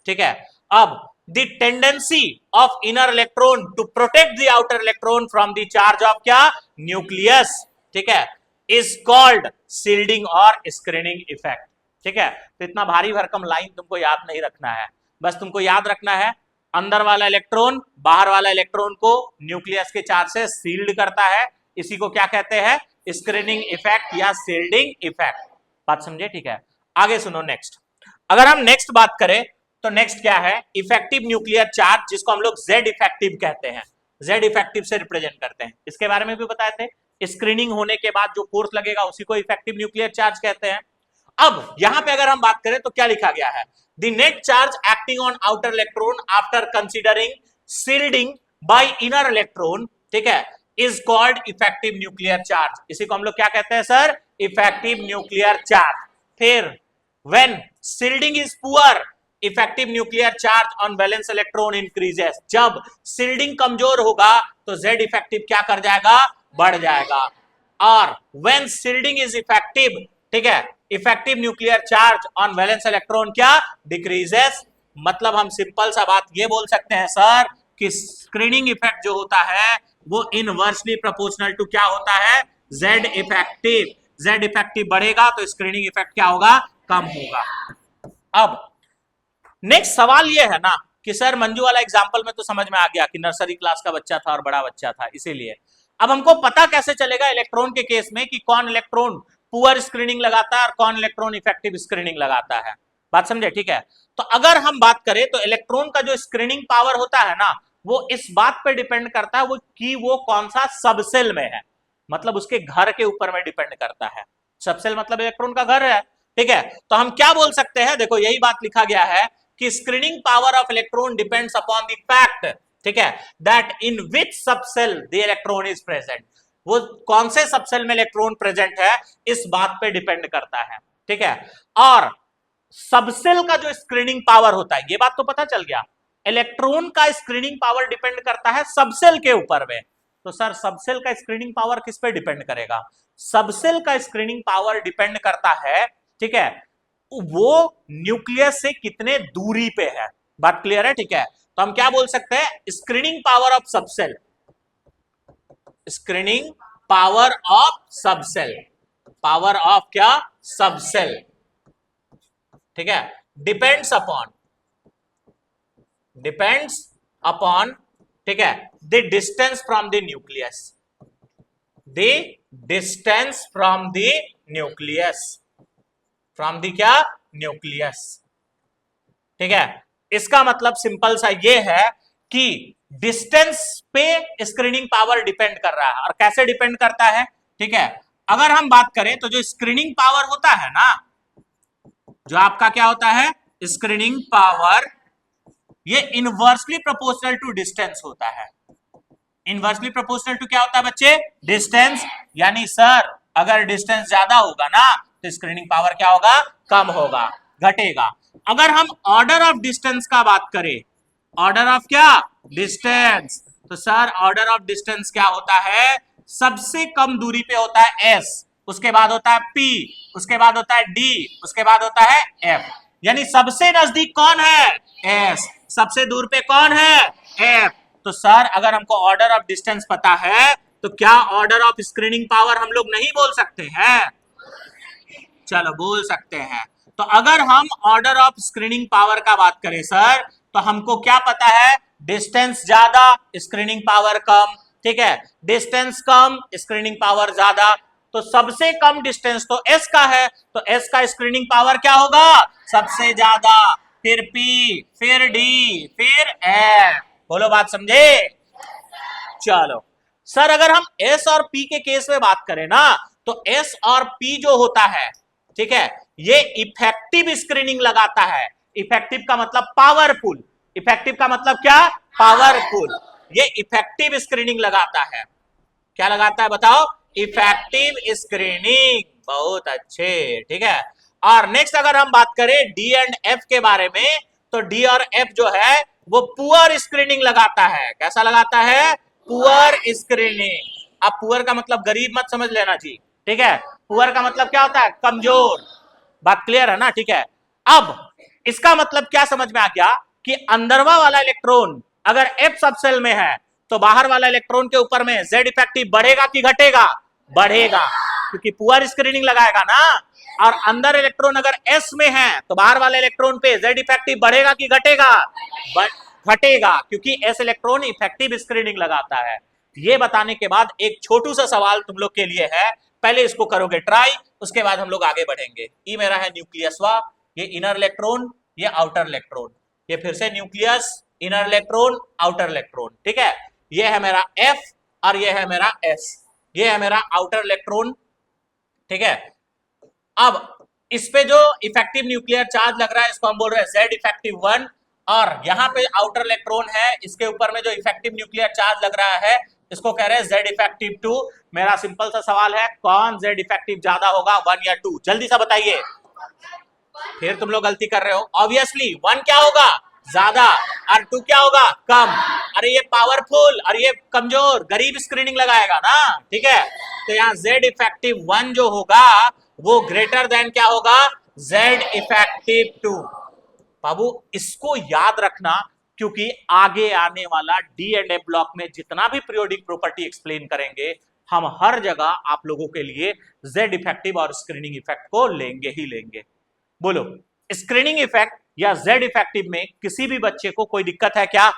ठीक है, अब the tendency of inner electron to protect the outer electron from the charge of क्या? न्यूक्लियस, ठीक है, is called shielding और screening effect. ठीक है, तो इतना भारी भरकम लाइन तुमको याद नहीं रखना है, बस तुमको याद रखना है अंदर वाला इलेक्ट्रॉन बाहर वाला इलेक्ट्रॉन को न्यूक्लियस के चार्ज से सील्ड करता है। इसी को क्या कहते हैं? स्क्रीनिंग इफेक्ट या सील्डिंग इफेक्ट। बात समझे? ठीक है, आगे सुनो नेक्स्ट। अगर हम नेक्स्ट बात करें तो नेक्स्ट क्या है? इफेक्टिव न्यूक्लियर चार्ज, जिसको हम लोग जेड इफेक्टिव कहते हैं, जेड इफेक्टिव से रिप्रेजेंट करते हैं। इसके बारे में भी बताए थे, स्क्रीनिंग होने के बाद जो फोर्स लगेगा उसी को इफेक्टिव न्यूक्लियर चार्ज कहते हैं। अब यहां पे अगर हम बात करें तो क्या लिखा गया है? The net charge acting on outer electron after considering shielding by inner electron, ठीक है, is called effective nuclear charge. इसी को हम लोग क्या कहते हैं सर? Effective nuclear charge. फिर when shielding is poor, effective nuclear charge on valence electron increases. जब सील्डिंग कमजोर होगा तो जेड इफेक्टिव क्या कर जाएगा? बढ़ जाएगा। और व्हेन सील्डिंग इज इफेक्टिव, ठीक है, effective nuclear charge on valence electron क्या? डिक्रीजेस। मतलब हम सिंपल सा बात ये बोल सकते हैं सर कि स्क्रीनिंग इफेक्ट जो होता है वो इनवर्सली प्रोपोर्शनल टू क्या होता है? Z effective. जेड इफेक्टिव बढ़ेगा तो स्क्रीनिंग इफेक्ट क्या होगा? कम होगा। अब नेक्स्ट सवाल ये है ना कि सर मंजू वाला एग्जाम्पल में तो समझ में आ गया कि नर्सरी क्लास का बच्चा था और बड़ा बच्चा था, इसीलिए अब हमको पता कैसे चलेगा इलेक्ट्रॉन के केस में कि कौन इलेक्ट्रॉन पुअर स्क्रीनिंग लगाता है और कौन इलेक्ट्रॉन इफेक्टिव स्क्रीनिंग लगाता है। बात समझे? ठीक है, तो अगर हम बात करें तो इलेक्ट्रॉन का जो स्क्रीनिंग पावर होता है ना, वो इस बात पे डिपेंड करता है वो कि वो कौन सा सबसेल में है, मतलब उसके घर के ऊपर में डिपेंड करता है। सबसेल मतलब इलेक्ट्रॉन का घर है। ठीक है, तो हम क्या बोल सकते हैं, देखो यही बात लिखा गया है कि screening power of electron depends upon the fact, ठीक है, that in which subshell the electron is present, वो कौन से सबसेल में इलेक्ट्रॉन प्रेजेंट है इस बात पे डिपेंड करता है। ठीक है, और सबसेल का जो स्क्रीनिंग पावर होता है, ये बात तो पता चल गया, इलेक्ट्रॉन का स्क्रीनिंग पावर डिपेंड करता है सबसेल के ऊपर में। तो सर सबसेल का स्क्रीनिंग पावर किस पे डिपेंड करेगा? सबसेल का स्क्रीनिंग पावर डिपेंड करता है, ठीक है, वो न्यूक्लियस से कितने दूरी पे है। बात क्लियर है? ठीक है, तो हम क्या बोल सकते हैं, screening power of subshell, screening power of subshell, power of क्या? सबसेल, ठीक है, डिपेंड्स अपॉन, ठीक है, the distance from the nucleus, the distance from the nucleus, from the क्या? न्यूक्लियस। ठीक है, इसका मतलब सिंपल सा ये है कि डिस्टेंस पे स्क्रीनिंग पावर डिपेंड कर रहा है। और कैसे डिपेंड करता है? ठीक है, अगर हम बात करें तो जो स्क्रीनिंग पावर होता है ना, जो आपका क्या होता है, स्क्रीनिंग पावर, ये इनवर्सली प्रोपोर्शनल टू डिस्टेंस होता है। इनवर्सली प्रोपोर्शनल टू क्या होता है बच्चे? डिस्टेंस। यानी सर अगर डिस्टेंस ज्यादा होगा ना तो स्क्रीनिंग पावर क्या होगा? कम होगा, घटेगा। अगर हम ऑर्डर ऑफ डिस्टेंस का बात करें, ऑर्डर ऑफ क्या? डिस्टेंस, तो सर ऑर्डर ऑफ डिस्टेंस क्या होता है? सबसे कम दूरी पे होता है S, उसके बाद होता है P, उसके बाद होता है D, उसके बाद होता है F। यानी सबसे नजदीक कौन है? S, सबसे दूर पे कौन है? F। तो सर अगर हमको ऑर्डर ऑफ डिस्टेंस पता है तो क्या ऑर्डर ऑफ स्क्रीनिंग पावर हम लोग नहीं बोल सकते हैं? चलो बोल सकते हैं। तो अगर हम ऑर्डर ऑफ स्क्रीनिंग पावर का बात करें सर, तो हमको क्या पता है? डिस्टेंस ज्यादा, स्क्रीनिंग पावर कम। ठीक है, डिस्टेंस कम, स्क्रीनिंग पावर ज्यादा, तो सबसे कम डिस्टेंस तो S का है, तो S का स्क्रीनिंग पावर क्या होगा? सबसे ज्यादा, फिर P, फिर D, फिर F। बोलो बात समझे? चलो सर अगर हम S और P के केस में बात करें ना, तो S और P जो होता है, ठीक है, ये इफेक्टिव स्क्रीनिंग लगाता है। इफेक्टिव का मतलब पावरफुल, इफेक्टिव का मतलब क्या? पावरफुल। ये इफेक्टिव स्क्रीनिंग लगाता है। क्या लगाता है बताओ? Effective screening. बहुत अच्छे, ठीक है। और नेक्स्ट अगर हम बात करें डी एंड एफ के बारे में, तो डी और एफ जो है वो पुअर स्क्रीनिंग लगाता है। कैसा लगाता है? Poor screening. अब पुअर का मतलब गरीब मत समझ लेना जी, ठीक है। पुअर का मतलब क्या होता है? कमजोर। बात क्लियर है ना? ठीक है, अब इसका मतलब क्या समझ में आ गया कि अंदरवा वाला इलेक्ट्रॉन अगर एफ सबसेल में है तो बाहर वाला इलेक्ट्रॉन के ऊपर में जेड इफेक्टिव बढ़ेगा कि घटेगा? बढ़ेगा, क्योंकि पुअर स्क्रीनिंग लगाएगा ना। और अंदर इलेक्ट्रॉन अगर एस में है तो बाहर वाले इलेक्ट्रॉन पे जेड इफेक्टिव बढ़ेगा कि घटेगा? घटेगा, क्योंकि एस इलेक्ट्रॉन इफेक्टिव स्क्रीनिंग लगाता है। ये बताने के बाद एक छोटू सा सवाल तुम लोग के लिए है, पहले इसको करोगे ट्राई, उसके बाद हम लोग आगे बढ़ेंगे। ये मेरा है न्यूक्लियस वा, ये इनर इलेक्ट्रॉन, ये आउटर इलेक्ट्रॉन, ये फिर से nucleus, inner electron, outer electron, ठीक है। ये है मेरा F और ये है मेरा S, ये है मेरा आउटर इलेक्ट्रॉन, ठीक है। अब इस पे जो इफेक्टिव न्यूक्लियर चार्ज लग रहा है इसको हम बोल रहे हैं Z इफेक्टिव 1, और यहाँ पे आउटर इलेक्ट्रॉन है, इसके ऊपर में जो इफेक्टिव न्यूक्लियर चार्ज लग रहा है इसको कह रहे हैं Z इफेक्टिव 2। मेरा सिंपल सा सवाल है, कौन Z इफेक्टिव ज्यादा होगा, 1 या 2? जल्दी सा बताइए। फिर तुम लोग गलती कर रहे हो, ऑब्वियसली 1 क्या होगा? ज्यादा, और 2 क्या होगा? कम। अरे ये पावरफुल और ये कमजोर, गरीब स्क्रीनिंग लगाएगा ना, ठीक है। तो यहाँ Z इफेक्टिव 1 जो होगा वो ग्रेटर देन क्या होगा? Z effective 2। बाबू इसको याद रखना, क्योंकि आगे आने वाला डी एंड एफ ब्लॉक में जितना भी पीरियोडिक प्रॉपर्टी एक्सप्लेन करेंगे, हम हर जगह आप लोगों के लिए Z इफेक्टिव और स्क्रीनिंग इफेक्ट को लेंगे ही लेंगे। बोलो, स्क्रीनिंग इफेक्ट या जेड इफेक्टिव में किसी भी बच्चे को कोई दिक्कत है क्या?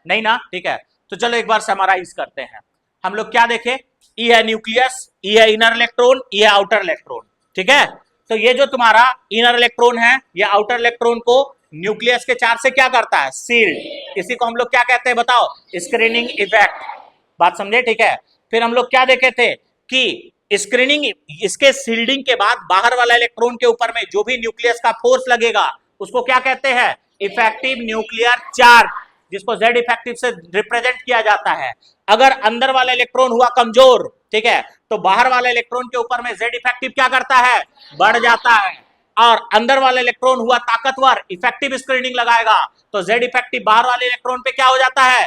नहीं ना, ठीक है। तो चलो एक बार समराइज करते हैं। हम लोग क्या देखे? ई है न्यूक्लियस, ई है इनर इलेक्ट्रॉन, ई है आउटर इलेक्ट्रॉन, ठीक है। तो ये जो तुम्हारा इनर इलेक्ट्रॉन है, ये आउटर इलेक्ट्रॉन को न्यूक्लियस के चार्ज से क्या करता है? सील्ड। इसी को हम लोग क्या कहते हैं बताओ? Screening effect. बात समझे, ठीक है। फिर हम लोग क्या देखे थे कि स्क्रीनिंग, इसके सील्डिंग के बाद बाहर वाला इलेक्ट्रॉन के ऊपर में जो भी न्यूक्लियस का फोर्स लगेगा उसको क्या कहते हैं? इफेक्टिव न्यूक्लियर चार्ज, जिसको जेड इफेक्टिव से रिप्रेजेंट किया जाता है। अगर अंदर वाला इलेक्ट्रॉन हुआ कमजोर, ठीक है, तो बाहर वाले इलेक्ट्रॉन के ऊपर में जेड इफेक्टिव क्या करता है? बढ़ जाता है। और अंदर वाला इलेक्ट्रॉन हुआ ताकतवर, इफेक्टिव स्क्रीनिंग लगाएगा, तो जेड इफेक्टिव बाहर वाले इलेक्ट्रॉन पे क्या हो जाता है?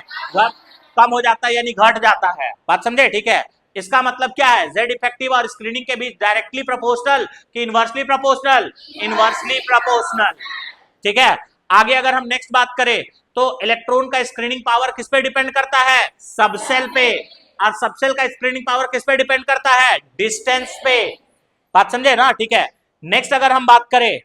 कम हो जाता है, यानी घट जाता है। बात समझे, ठीक है। इसका मतलब क्या है? जेड इफेक्टिव और स्क्रीनिंग के बीच डायरेक्टली प्रोपोर्शनल कि इनवर्सली प्रोपोर्शनल? इनवर्सली प्रोपोर्शनल, ठीक है। आगे अगर हम नेक्स्ट बात करें तो इलेक्ट्रॉन का स्क्रीनिंग पावर किस पे डिपेंड करता है? सबसेल पे। और सबसेल का स्क्रीनिंग पावर किस पे डिपेंड करता है? डिस्टेंस पे। बात समझे ना, ठीक है। नेक्स्ट अगर हम बात करें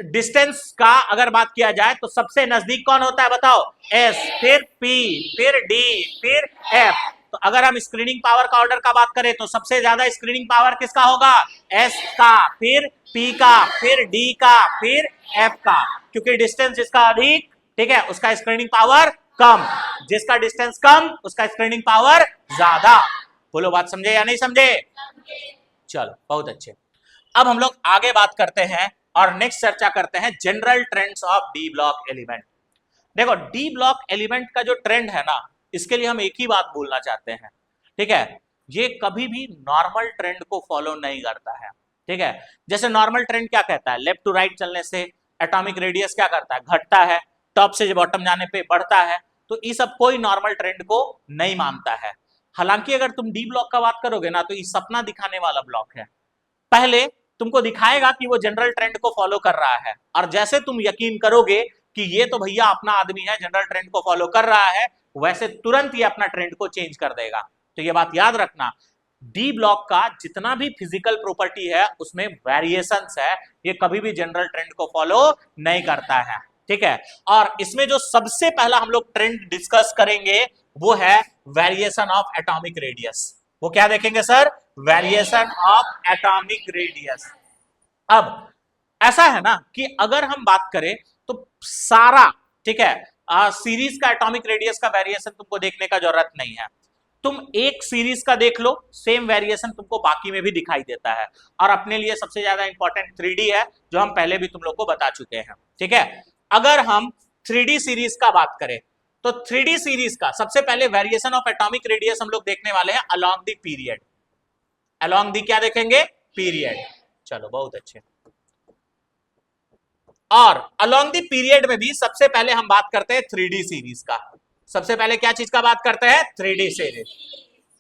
डिस्टेंस का, अगर बात किया जाए तो सबसे नजदीक कौन होता है बताओ? एस, फिर पी, फिर डी, फिर एफ। तो अगर हम स्क्रीनिंग पावर का ऑर्डर का बात करें तो सबसे ज्यादा स्क्रीनिंग पावर किसका होगा? एस का, फिर पी का, फिर डी का, फिर एफ का। क्योंकि डिस्टेंस जिसका अधिक, ठीक है, उसका स्क्रीनिंग पावर कम, जिसका डिस्टेंस कम उसका स्क्रीनिंग पावर ज्यादा। बोलो बात समझे या नहीं समझे? चलो बहुत अच्छे। अब हम लोग आगे बात करते हैं और नेक्स्ट चर्चा करते हैं general trends of D block element. देखो डी ब्लॉक एलिमेंट का जो ट्रेंड है ना, इसके लिए हम एक ही बात बोलना चाहते हैं, ठीक है। ये कभी भी नॉर्मल ट्रेंड को फॉलो नहीं करता है, ठीक है। जैसे नॉर्मल ट्रेंड क्या कहता है? लेफ्ट टू राइट चलने से एटॉमिक रेडियस क्या करता है? घटता है। टॉप से बॉटम जाने पे बढ़ता है। तो ये सब कोई नॉर्मल ट्रेंड को नहीं मानता है। हालांकि अगर तुम डी ब्लॉक का बात करोगे ना, तो ये सपना दिखाने वाला ब्लॉक है। पहले तुमको दिखाएगा कि वो जनरल ट्रेंड को फॉलो कर रहा है, और जैसे तुम यकीन करोगे कि ये तो भैया अपना आदमी है, जनरल ट्रेंड को फॉलो कर रहा है, वैसे तुरंत ही अपना ट्रेंड को चेंज कर देगा। तो ये बात याद रखना, डी ब्लॉक का जितना भी फिजिकल प्रॉपर्टी है उसमें वेरिएशंस है, ये कभी भी जनरल ट्रेंड को फॉलो नहीं करता है, ठीक है। और इसमें जो सबसे पहला हम लोग ट्रेंड डिस्कस करेंगे वो है वेरिएशन ऑफ एटॉमिक रेडियस। वो क्या देखेंगे sir? Variation of atomic radius. अब ऐसा है ना कि अगर हम बात करें तो सारा, ठीक है, सीरीज का एटॉमिक रेडियस का वेरिएशन तुमको देखने का जरूरत नहीं है। तुम एक सीरीज का देख लो, सेम वेरिएशन तुमको बाकी में भी दिखाई देता है। और अपने लिए सबसे ज्यादा इंपॉर्टेंट 3D है, जो हम पहले भी तुम लोग को बता चुके हैं, ठीक है। अगर हम 3D सीरीज का बात करें तो 3D सीरीज का सबसे पहले वेरिएशन ऑफ एटॉमिक रेडियस हम लोग देखने वाले हैं along the period. Along the क्या देखेंगे? पीरियड। चलो बहुत अच्छे। और अलोंग दी पीरियड में भी सबसे पहले हम बात करते हैं 3D सीरीज का। सबसे पहले क्या चीज का बात करते हैं? 3D series.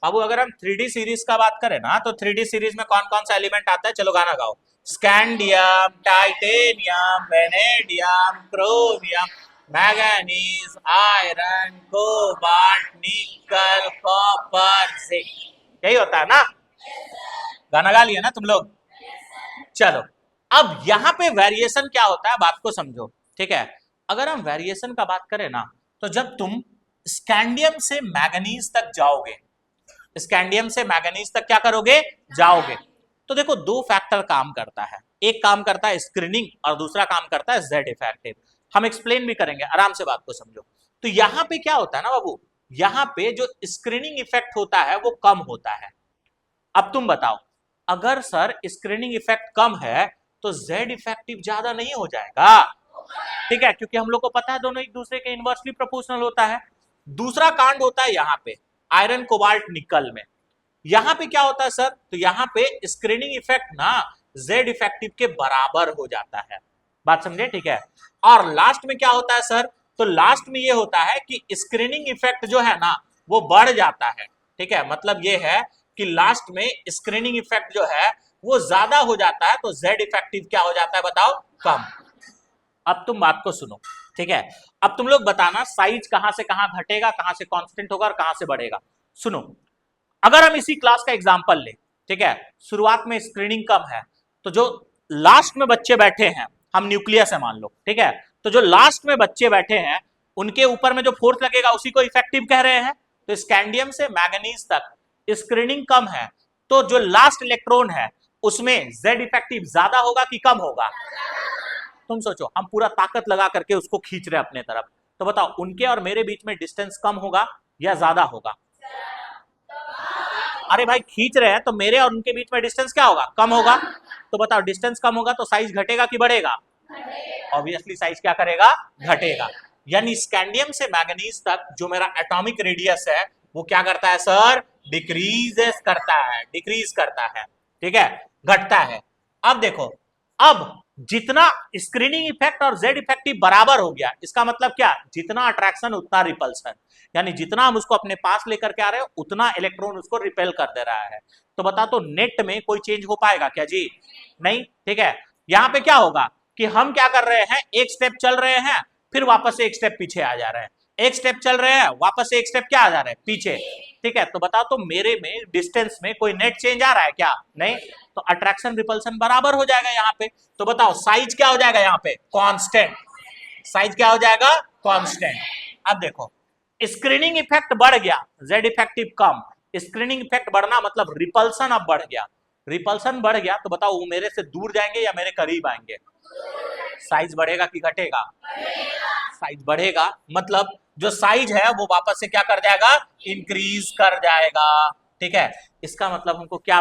बाबू अगर हम 3D सीरीज का बात करें ना, तो 3D सीरीज में कौन कौन सा एलिमेंट आता है? चलो गाना गाओ। Scandium, titanium, vanadium, chromium, manganese, iron, cobalt, निकल, कॉपर, जिंक। यही होता है ना? गाना गा लिया ना तुम लोग? चलो अब यहां पे वेरिएशन क्या होता है, बात को समझो, ठीक है। अगर हम वेरिएशन का बात करें ना, तो जब तुम स्कैंडियम से मैंगनीज तक जाओगे, स्कैंडियम से मैंगनीज तक क्या करोगे? जाओगे। तो देखो दो फैक्टर काम करता है, एक काम करता है स्क्रीनिंग और दूसरा काम करता है जेड इफेक्टिव। हम एक्सप्लेन भी करेंगे, आराम से बात को समझो। तो यहां पे क्या होता है ना बाबू, यहां पे जो स्क्रीनिंग इफेक्ट होता है वो कम होता है। अब तुम बताओ, अगर सर स्क्रीनिंग इफेक्ट कम है तो जेड इफेक्टिव ज्यादा नहीं हो जाएगा? ठीक है, क्योंकि हम लोग को पता है दोनों एक दूसरे के इनवर्सली प्रोपोर्शनल होता है। दूसरा कांड होता है यहाँ पे आयरन, कोबाल्ट, निकल में। यहां पे क्या होता है सर? तो यहाँ पे स्क्रीनिंग इफेक्ट ना जेड इफेक्टिव के बराबर हो जाता है। बात समझे, ठीक है। और लास्ट में क्या होता है सर? तो लास्ट में ये होता है कि स्क्रीनिंग इफेक्ट जो है ना वो बढ़ जाता है, ठीक है। मतलब ये है कि लास्ट में स्क्रीनिंग इफेक्ट जो है वो ज्यादा हो जाता है, तो जेड इफेक्टिव क्या हो जाता है बताओ? कम। अब तुम बात को सुनो, ठीक है। अब तुम लोग बताना साइज कहां से कहां घटेगा, कहां से कांस्टेंट होगा और कहां से बढ़ेगा। सुनो, अगर हम इसी क्लास का एग्जांपल ले, ठीक है, शुरुआत में स्क्रीनिंग कम है, तो जो लास्ट में बच्चे बैठे हैं हम न्यूक्लियस है मान लो, ठीक है। तो जो लास्ट में बच्चे बैठे हैं उनके ऊपर में जो फोर्स लगेगा उसी को इफेक्टिव कह रहे हैं। तो स्कैंडियम से मैग्नीज तक स्क्रीनिंग कम है, तो जो लास्ट इलेक्ट्रॉन है उसमें जेड इफेक्टिव ज्यादा होगा कि कम होगा? तुम सोचो, हम पूरा ताकत लगा करके उसको खींच रहे हैं अपने तरफ, तो बताओ उनके और मेरे बीच में डिस्टेंस कम होगा या ज्यादा होगा? अरे भाई खींच रहे हैं तो मेरे और उनके बीच में डिस्टेंस क्या होगा? कम होगा। तो बताओ डिस्टेंस कम होगा तो साइज घटेगा कि बढ़ेगा? ऑब्वियसली साइज क्या करेगा? घटेगा। यानी स्कैंडियम से मैग्नीज तक जो मेरा एटॉमिक रेडियस है वो क्या करता है सर? डिक्रीज करता है, डिक्रीज करता है, ठीक है, घटता है। अब देखो, अब जितना स्क्रीनिंग इफेक्ट और जेड इफेक्टिव बराबर हो गया, इसका मतलब क्या? जितना अट्रैक्शन उतना रिपल्सन, यानी जितना हम उसको अपने पास लेकर के आ रहे हो उतना इलेक्ट्रॉन उसको रिपेल कर दे रहा है। तो बता, तो नेट में कोई चेंज हो पाएगा क्या जी? नहीं, ठीक है। यहां पे क्या होगा कि हम क्या कर रहे हैं, एक स्टेप चल रहे हैं फिर वापस से एक स्टेप पीछे आ जा रहे हैं, एक स्टेप चल रहे हैं वापस से एक स्टेप क्या आ जा रहे हैं? पीछे, ठीक है। तो बताओ, तो मेरे में डिस्टेंस में कोई नेट चेंज आ रहा है क्या? नहीं। तो अट्रैक्शन रिपल्सन बराबर हो जाएगा यहाँ पे। तो बताओ साइज क्या हो जाएगा यहाँ पे? कांस्टेंट। साइज क्या हो जाएगा? कांस्टेंट। अब देखो, स्क्रीनिंग इफेक्ट बढ़ गया, जेड इफेक्टिव कम। स्क्रीनिंग इफेक्ट बढ़ना मतलब रिपल्सन अब बढ़ गया। रिपल्सन बढ़ गया तो बताओ वो मेरे से दूर जाएंगे या मेरे करीब आएंगे? साइज बढ़ेगा कि घटेगा? साइज बढ़ेगा, मतलब जो साइज है वो वापस से क्या कर जाएगा? इंक्रीज कर जाएगा, ठीक है। इसका मतलब हमको क्या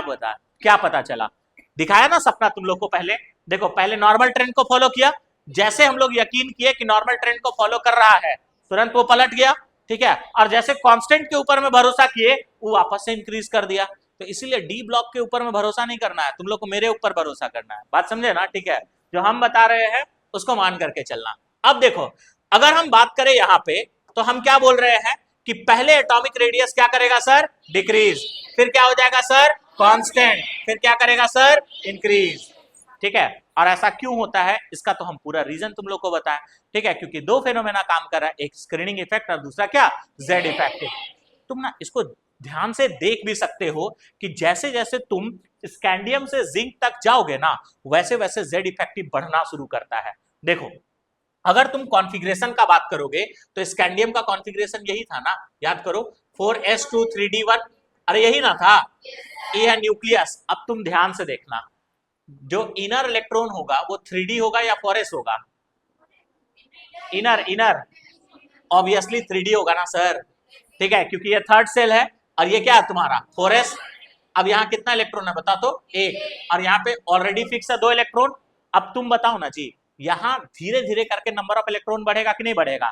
पता चला? दिखाया ना सपना तुम लोग को पहले। देखो, पहले नॉर्मल ट्रेंड को फॉलो किया, जैसे हम लोग यकीन किए कि नॉर्मल ट्रेंड को फॉलो कर रहा है तुरंत वो पलट गया, ठीक है। और जैसे कांस्टेंट के ऊपर में भरोसा किए वो वापस से इंक्रीज कर दिया। तो इसीलिए डी ब्लॉक के ऊपर में भरोसा नहीं करना है, तुम लोग को मेरे ऊपर भरोसा करना है। बात समझे ना? ठीक है, जो हम बता रहे हैं उसको मान करके चलना। अब देखो, अगर हम बात करें यहां पे तो हम क्या बोल रहे हैं कि पहले एटॉमिक रेडियस क्या करेगा सर? डिक्रीज। फिर क्या हो जाएगा सर? कांस्टेंट। फिर क्या करेगा सर? इंक्रीज, ठीक है। और ऐसा क्यों होता है इसका तो हम पूरा रीजन तुम लोग को बताएं, ठीक है। क्योंकि दो फेनोमेना काम कर रहा है, एक स्क्रीनिंग इफेक्ट और दूसरा क्या? Z effective. तुम ना इसको ध्यान से देख भी सकते हो कि जैसे जैसे तुम स्कैंडियम से जिंक तक जाओगे ना वैसे वैसे जेड इफेक्टिव बढ़ना शुरू करता है। देखो, अगर तुम कॉन्फ़िगरेशन का बात करोगे तो स्कैंडियम का कॉन्फ़िगरेशन यही था ना, याद करो, 4s2 3d1। अरे यही ना था? ये है न्यूक्लियस। अब तुम ध्यान से देखना, जो इनर इलेक्ट्रॉन होगा वो 3d होगा या 4s होगा? इनर, इनर ऑब्वियसली 3d होगा ना सर, ठीक है, क्योंकि ये थर्ड सेल है और ये क्या है तुम्हारा? 4s। अब यहाँ कितना इलेक्ट्रॉन है बता तो? एक। और यहाँ पे ऑलरेडी फिक्स है 2 इलेक्ट्रॉन। अब तुम बताओ ना जी, यहाँ धीरे धीरे करके नंबर ऑफ इलेक्ट्रॉन बढ़ेगा कि नहीं बढ़ेगा?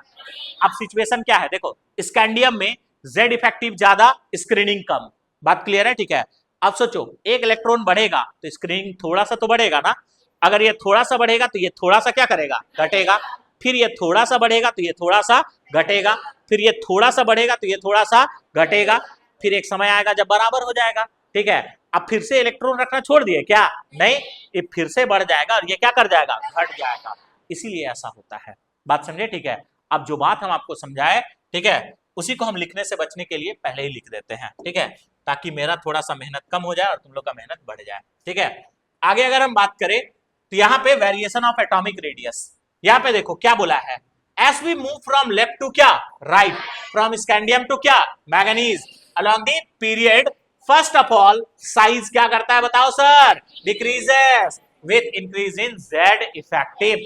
अब सिचुएशन क्या है देखो, स्कैंडियम में जेड इफेक्टिव ज्यादा, स्क्रीनिंग कम। बात क्लियर है? ठीक है। अब सोचो, एक इलेक्ट्रॉन बढ़ेगा तो स्क्रीनिंग थोड़ा सा तो बढ़ेगा ना। अगर ये थोड़ा सा बढ़ेगा तो ये थोड़ा सा क्या करेगा? घटेगा। फिर ये थोड़ा सा बढ़ेगा तो ये थोड़ा सा घटेगा। फिर ये थोड़ा सा बढ़ेगा तो ये थोड़ा सा घटेगा। फिर एक समय आएगा जब बराबर हो जाएगा, ठीक है। अब फिर से इलेक्ट्रॉन रखना छोड़ दिए क्या? नहीं, ये फिर से बढ़ जाएगा और ये क्या कर जाएगा? घट जाएगा। इसीलिए ऐसा होता है। बात समझे? ठीक है। अब जो बात हम आपको समझाए, ठीक है, उसी को हम लिखने से बचने के लिए पहले ही लिख देते हैं, ठीक है, ताकि मेरा थोड़ा सा मेहनत कम हो जाए और तुम लोग का मेहनत बढ़ जाए, ठीक है। आगे अगर हम बात करें तो यहाँ पे वेरिएशन ऑफ एटॉमिक रेडियस, यहाँ पे देखो क्या बोला है, as we move from left to क्या? राइट। फ्रॉम स्कैंडियम टू क्या? Manganese. Along the period first of all size क्या करता है बताओ sir? Decreases with increase in Z effective.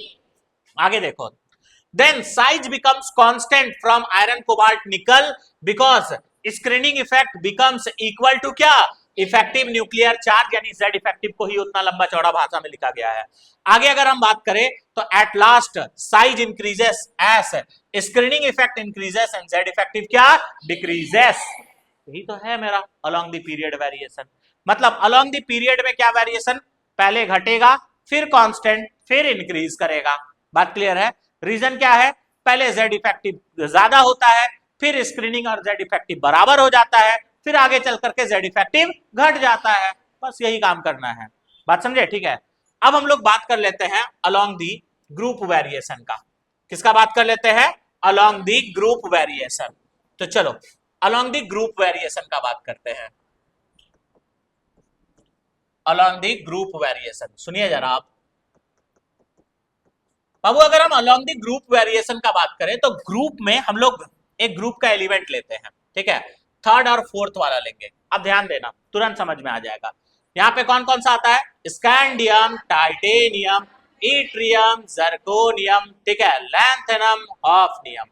आगे देखो, then size becomes constant from iron cobalt nickel because screening effect becomes equal to क्या? Effective nuclear charge, यानी Z effective को ही उतना लंबा चौड़ा भाषा में लिखा गया है। आगे अगर हम बात करें तो at last size increases S screening effect increases and Z effective क्या? डिक्रीजेस। यही तो है मेरा अलोंग द पीरियड वेरिएशन। मतलब अलोंग द पीरियड में क्या वेरिएशन? पहले घटेगा, फिर कांस्टेंट, फिर इंक्रीज करेगा। बात क्लियर है? रीजन क्या है? पहले जेड इफेक्टिव ज्यादा होता है, फिर स्क्रीनिंग और जेड इफेक्टिव बराबर हो जाता है, फिर आगे चल करके जेड इफेक्टिव घट जाता है। बस यही काम करना है। बात समझे? ठीक है। अब हम लोग बात कर लेते हैं अलोंग दी ग्रुप वेरिएशन का। किसका बात कर लेते हैं? Along the group variation. तो चलो अलोंग दी ग्रुप वेरिएशन का बात करते हैं। अलोंग दी ग्रुप वेरिएशन सुनिए जरा आप। बाबू अगर हम अलोंग द ग्रुप वेरिएशन का बात करें तो ग्रुप में हम लोग एक ग्रुप का एलिमेंट लेते हैं, ठीक है, थर्ड और फोर्थ वाला लेंगे। अब ध्यान देना, तुरंत समझ में आ जाएगा। यहाँ पे कौन कौन सा आता है, स्कैंडियम, टाइटेनियम, इट्रियम, जर्कोनियम, ठीक है, लैंथेनम, ऑफ्नियम।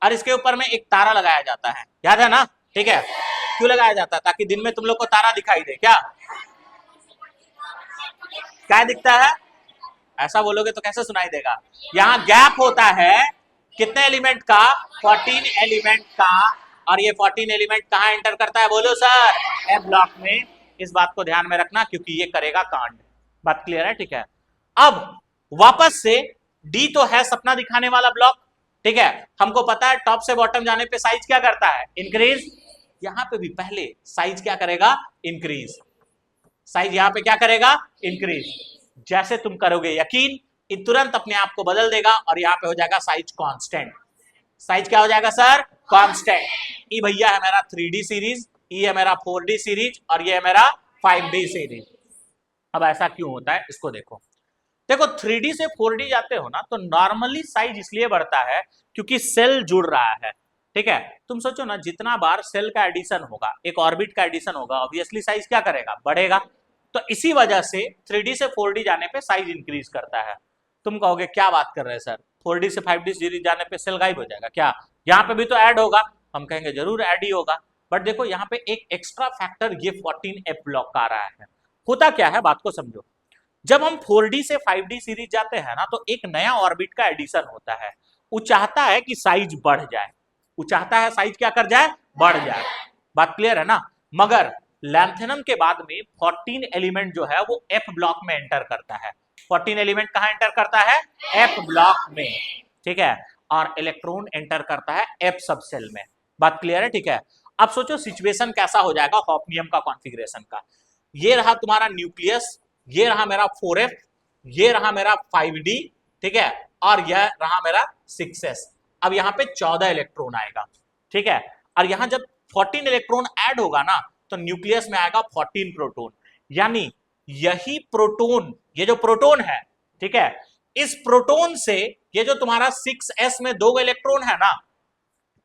और इसके ऊपर में एक तारा लगाया जाता है, याद है ना, ठीक है। क्यों लगाया जाता है, ताकि दिन में तुम लोग को तारा दिखाई दे। क्या क्या दिखता है, ऐसा बोलोगे तो कैसे सुनाई देगा। यहाँ गैप होता है कितने एलिमेंट का, 14 एलिमेंट का। और ये 14 एलिमेंट कहाँ एंटर करता है, बोलो सर, एफ ब्लॉक में। इस बात को ध्यान में रखना क्योंकि ये करेगा कांड। बात क्लियर है, ठीक है। अब वापस से डी तो है सपना दिखाने वाला ब्लॉक, ठीक है। हमको पता है टॉप से बॉटम जाने पे साइज क्या करता है, इंक्रीज। यहां पे भी पहले साइज क्या करेगा, इंक्रीज। साइज यहां पे क्या करेगा, इंक्रीज। जैसे तुम करोगे यकीन, ये तुरंत अपने आप को बदल देगा और यहां पे हो जाएगा साइज कांस्टेंट। साइज क्या हो जाएगा सर, कांस्टेंट। ई भैया है मेरा 3D सीरीज, ई है मेरा 4D सीरीज और ये है मेरा 5D सीरीज। अब ऐसा क्यों होता है इसको देखो। देखो 3D से 4D जाते हो ना तो नॉर्मली साइज इसलिए बढ़ता है क्योंकि सेल जुड़ रहा है, ठीक है। तुम सोचो ना, जितना बार सेल का एडिशन होगा, एक ऑर्बिट का एडिशन होगा, ऑब्वियसली साइज क्या करेगा, बढ़ेगा। तो इसी वजह से 3D से 4D जाने पे साइज इंक्रीज करता है। तुम कहोगे क्या बात कर रहे हैं सर, 4D से 5D सीरीज जाने पे सेल गायब हो जाएगा क्या, यहाँ पे भी तो ऐड होगा। हम कहेंगे जरूर ऐड ही होगा, बट देखो यहाँ पे एक एक्स्ट्रा फैक्टर ये 14F ब्लॉक का आ रहा है। होता क्या है, बात को समझो। जब हम 4D से 5D सीरीज जाते हैं ना तो एक नया ऑर्बिट का एडिशन होता है। वो चाहता है कि साइज बढ़ जाए, वो चाहता है साइज क्या कर जाए, बढ़ जाए। बात क्लियर है ना। मगर लैंथेनम के बाद में 14 एलिमेंट जो है वो एफ ब्लॉक में एंटर करता है। 14 एलिमेंट कहां एंटर करता है, एफ ब्लॉक में, ठीक है। और इलेक्ट्रॉन एंटर करता है एफ सबसेल में। बात क्लियर है, ठीक है। अब सोचो सिचुएशन कैसा हो जाएगा हॉफनियम का कॉन्फ़िगरेशन का। ये रहा तुम्हारा न्यूक्लियस, ये रहा मेरा 4F, ये रहा मेरा 5D, ठीक है, और यह रहा मेरा 6S। अब यहाँ पे 14 इलेक्ट्रॉन आएगा, ठीक है। और यहां जब 14 इलेक्ट्रॉन ऐड होगा ना तो न्यूक्लियस में आएगा 14 प्रोटॉन। यानी यही प्रोटॉन, ये जो प्रोटॉन है, ठीक है, इस प्रोटॉन से ये जो तुम्हारा 6S में 2 इलेक्ट्रॉन है ना,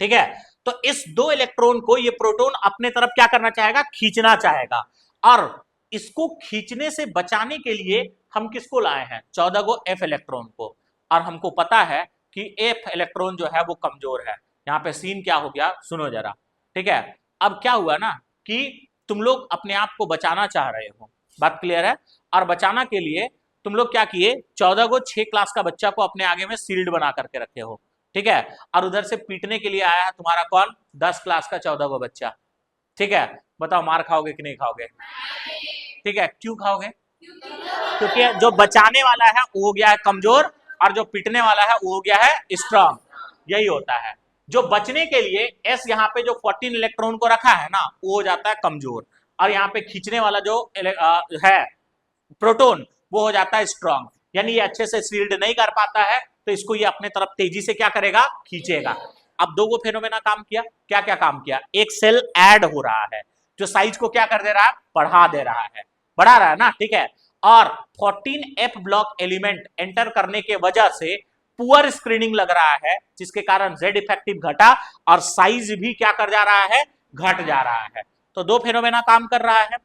ठीक है, तो इस 2 इलेक्ट्रॉन को ये प्रोटॉन अपने तरफ क्या करना चाहेगा, खींचना चाहेगा। और इसको खींचने से बचाने के लिए हम किसको लाए हैं, 14 को F इलेक्ट्रॉन को। और हमको पता है कि F इलेक्ट्रॉन जो है वो कमजोर है। यहाँ पे सीन क्या हो गया, सुनो जरा, ठीक है। अब क्या हुआ ना कि तुम लोग अपने आप को बचाना चाह रहे हो, बात क्लियर है। और बचाना के लिए तुम लोग क्या किए, 14 को 6 क्लास का बच्चा को अपने आगे में सील्ड बना करके रखे हो, ठीक है। और उधर से पीटने के लिए आया है तुम्हारा कौन, 10 क्लास का 14 को बच्चा, ठीक है। बताओ मार खाओगे कि नहीं खाओगे, ठीक है। क्यों खाओगे, क्योंकि जो बचाने वाला है वो हो गया है कमजोर और जो पीटने वाला है वो हो गया है स्ट्रांग। यही होता है, जो बचने के लिए एस यहाँ पे जो 14 इलेक्ट्रॉन को रखा है ना वो हो जाता है कमजोर, और यहाँ पे खींचने वाला जो है प्रोटॉन वो हो जाता है स्ट्रांग। यानी ये अच्छे से सील्ड नहीं कर पाता है तो इसको ये अपने तरफ तेजी से क्या करेगा, खींचेगा। अब दो वो फेनोमेना काम किया, क्या क्या काम किया, एक सेल ऐड हो रहा है जो साइज को क्या कर दे रहा है, बढ़ा दे रहा है, बढ़ा रहा है ना, ठीक है। और 14F ब्लॉक एलिमेंट एंटर करने के वजह से पुअर स्क्रीनिंग लग रहा है, जिसके कारण Z इफेक्टिव घटा और साइज भी क्या कर जा रहा है, घट जा रहा है। तो दो फेनोमेना काम कर रहा है,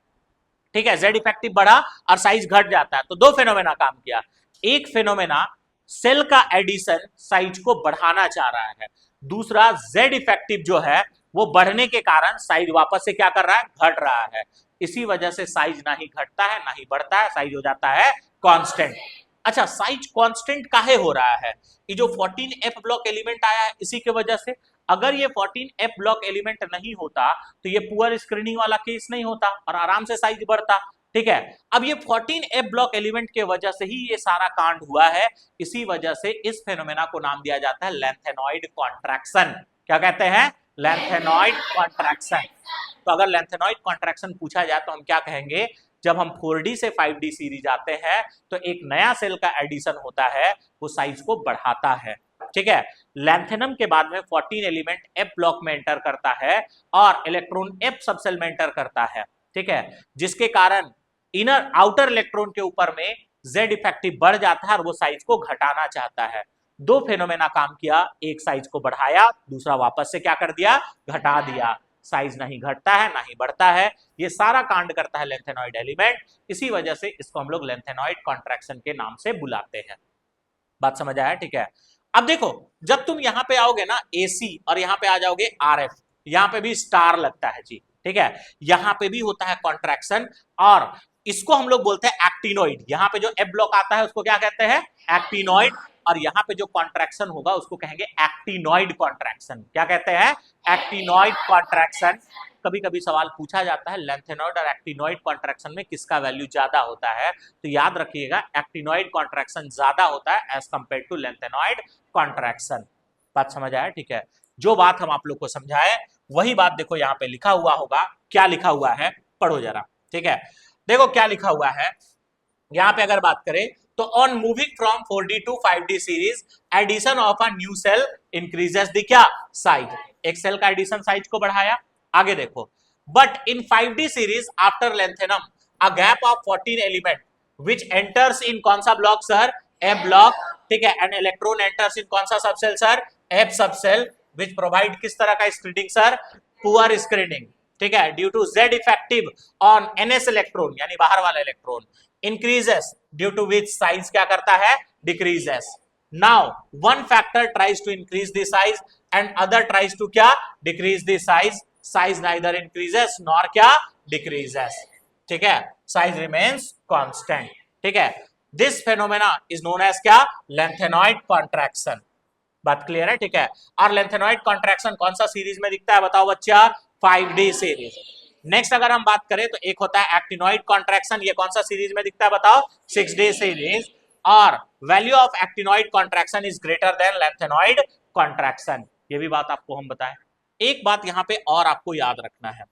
ठीक है। Z इफेक्टिव बढ़ा और साइज घट जाता है, तो दो फेनोमेना काम किया। एक फेनोमेना सेल का एडिशन साइज को बढ़ाना चाह रहा है, दूसरा Z इफेक्टिव जो है वो बढ़ने के कारण साइज वापस से क्या कर रहा है, घट रहा है। इसी वजह से साइज ना ही घटता है ना ही बढ़ता है, साइज हो जाता है कांस्टेंट। अच्छा, साइज कांस्टेंट काहे हो रहा है, ये जो 14F ब्लॉक एलिमेंट आया है इसी के वजह से। अगर ये 14F ब्लॉक एलिमेंट नहीं होता तो ये पुअर स्क्रीनिंग वाला केस नहीं होता और आराम से साइज बढ़ता, ठीक है। अब ये 14F ब्लॉक एलिमेंट के वजह से ही ये सारा कांड हुआ है। इसी वजह से इस फेनोमेना को नाम दिया जाता है लैंथेनॉइड कॉन्ट्रैक्शन। क्या कहते हैं, लैंथेनॉइड कॉन्ट्रैक्शन। तो अगर लैंथेनॉइड कॉन्ट्रैक्शन पूछा जाए तो हम क्या कहेंगे, जब हम 4D से 5D सीरीज आते हैं तो एक नया सेल का एडिशन होता है, वो साइज को बढ़ाता है, ठीक है। लैंथेनम के बाद में 14 एलिमेंट F ब्लॉक में एंटर करता है और इलेक्ट्रॉन F सबसेल में एंटर करता है, ठीक है, जिसके कारण इनर आउटर इलेक्ट्रॉन के ऊपर में जेड इफेक्टिव बढ़ जाता है और वो साइज को घटाना चाहता है। दो फेनोमेना काम किया, एक साइज को बढ़ाया, दूसरा वापस से क्या कर दिया, घटा दिया। साइज नहीं घटता है ना ही बढ़ता है, ये सारा कांड करता है लेंथेनॉइड एलिमेंट। इसी वजह से इसको हम लोग लेंथेनॉइड कॉन्ट्रैक्शन के नाम से बुलाते हैं। बात समझ आया? ठीक है। अब देखो, जब तुम यहां पे आओगे ना एसी और यहां पे आ जाओगे आरएफ, यहां पे भी स्टार लगता है जी, ठीक है, यहां पे भी होता है कॉन्ट्रैक्शन और इसको हम लोग बोलते हैं एक्टिनोइड। यहां पे जो एफ ब्लॉक आता है उसको क्या कहते हैं, एक्टिनोइड, और यहां पे जो कॉन्ट्रैक्शन होगा उसको कहेंगे एक्टिनोइड कॉन्ट्रैक्शन। क्या कहते हैं, एक्टिनोइड कॉन्ट्रैक्शन। कभी कभी सवाल पूछा जाता है लेंथेनॉइड और एक्टिनोइड कॉन्ट्रैक्शन में किसका वैल्यू ज्यादा होता है, तो याद रखिएगा एक्टिनोइड कॉन्ट्रैक्शन ज्यादा होता है as compare to lanthanoid contraction. बात समझ आया? ठीक है। जो बात हम आप लोग को समझाए वही बात देखो यहाँ पे लिखा हुआ होगा। क्या लिखा हुआ है, पढ़ो जरा। ठीक है, देखो क्या लिखा हुआ है यहाँ पे। अगर बात करें तो on moving from 4D to 5D series, addition of a new shell increases the क्या, साइज। एक सेल का एडिशन साइज को बढ़ाया। आगे देखो, but in 5D series after lanthanum a gap of 14 element which enters in कौन सा block sir, F block, ठीक है, एंड इलेक्ट्रॉन एंटर्स इन कौन सा subshell sir, F subshell, which provide किस तरह का स्क्रीनिंग सर, पुअर स्क्रीनिंग, ठीक है, due to Z effective on ns electron यानी बाहर वाला electron, increases due to which size क्या करता है, decreases. Now one factor tries to increase the size and other tries to क्या, decrease the size. Size neither increases nor क्या, decreases, ठीक है, साइज रिमेन्स कांस्टेंट। ठीक है, this phenomena is known as क्या, लेंथेनॉइड कॉन्ट्रैक्शन। बात clear है? ठीक है, और लेंथेनॉइड कॉन्ट्रैक्शन कौन सा सीरीज में दिखता है बताओ बच्चा, 5D सीरीज। नेक्स्ट अगर हम बात करें तो एक होता है एक्टिनोइड कॉन्ट्रैक्शन, ये कौन सा सीरीज में दिखता है बताओ, 6D सीरीज। और value of actinoid contraction is greater than lanthanoid contraction. ये भी बात आपको हम बताएं। एक बात यहां पे और आपको याद रखना है,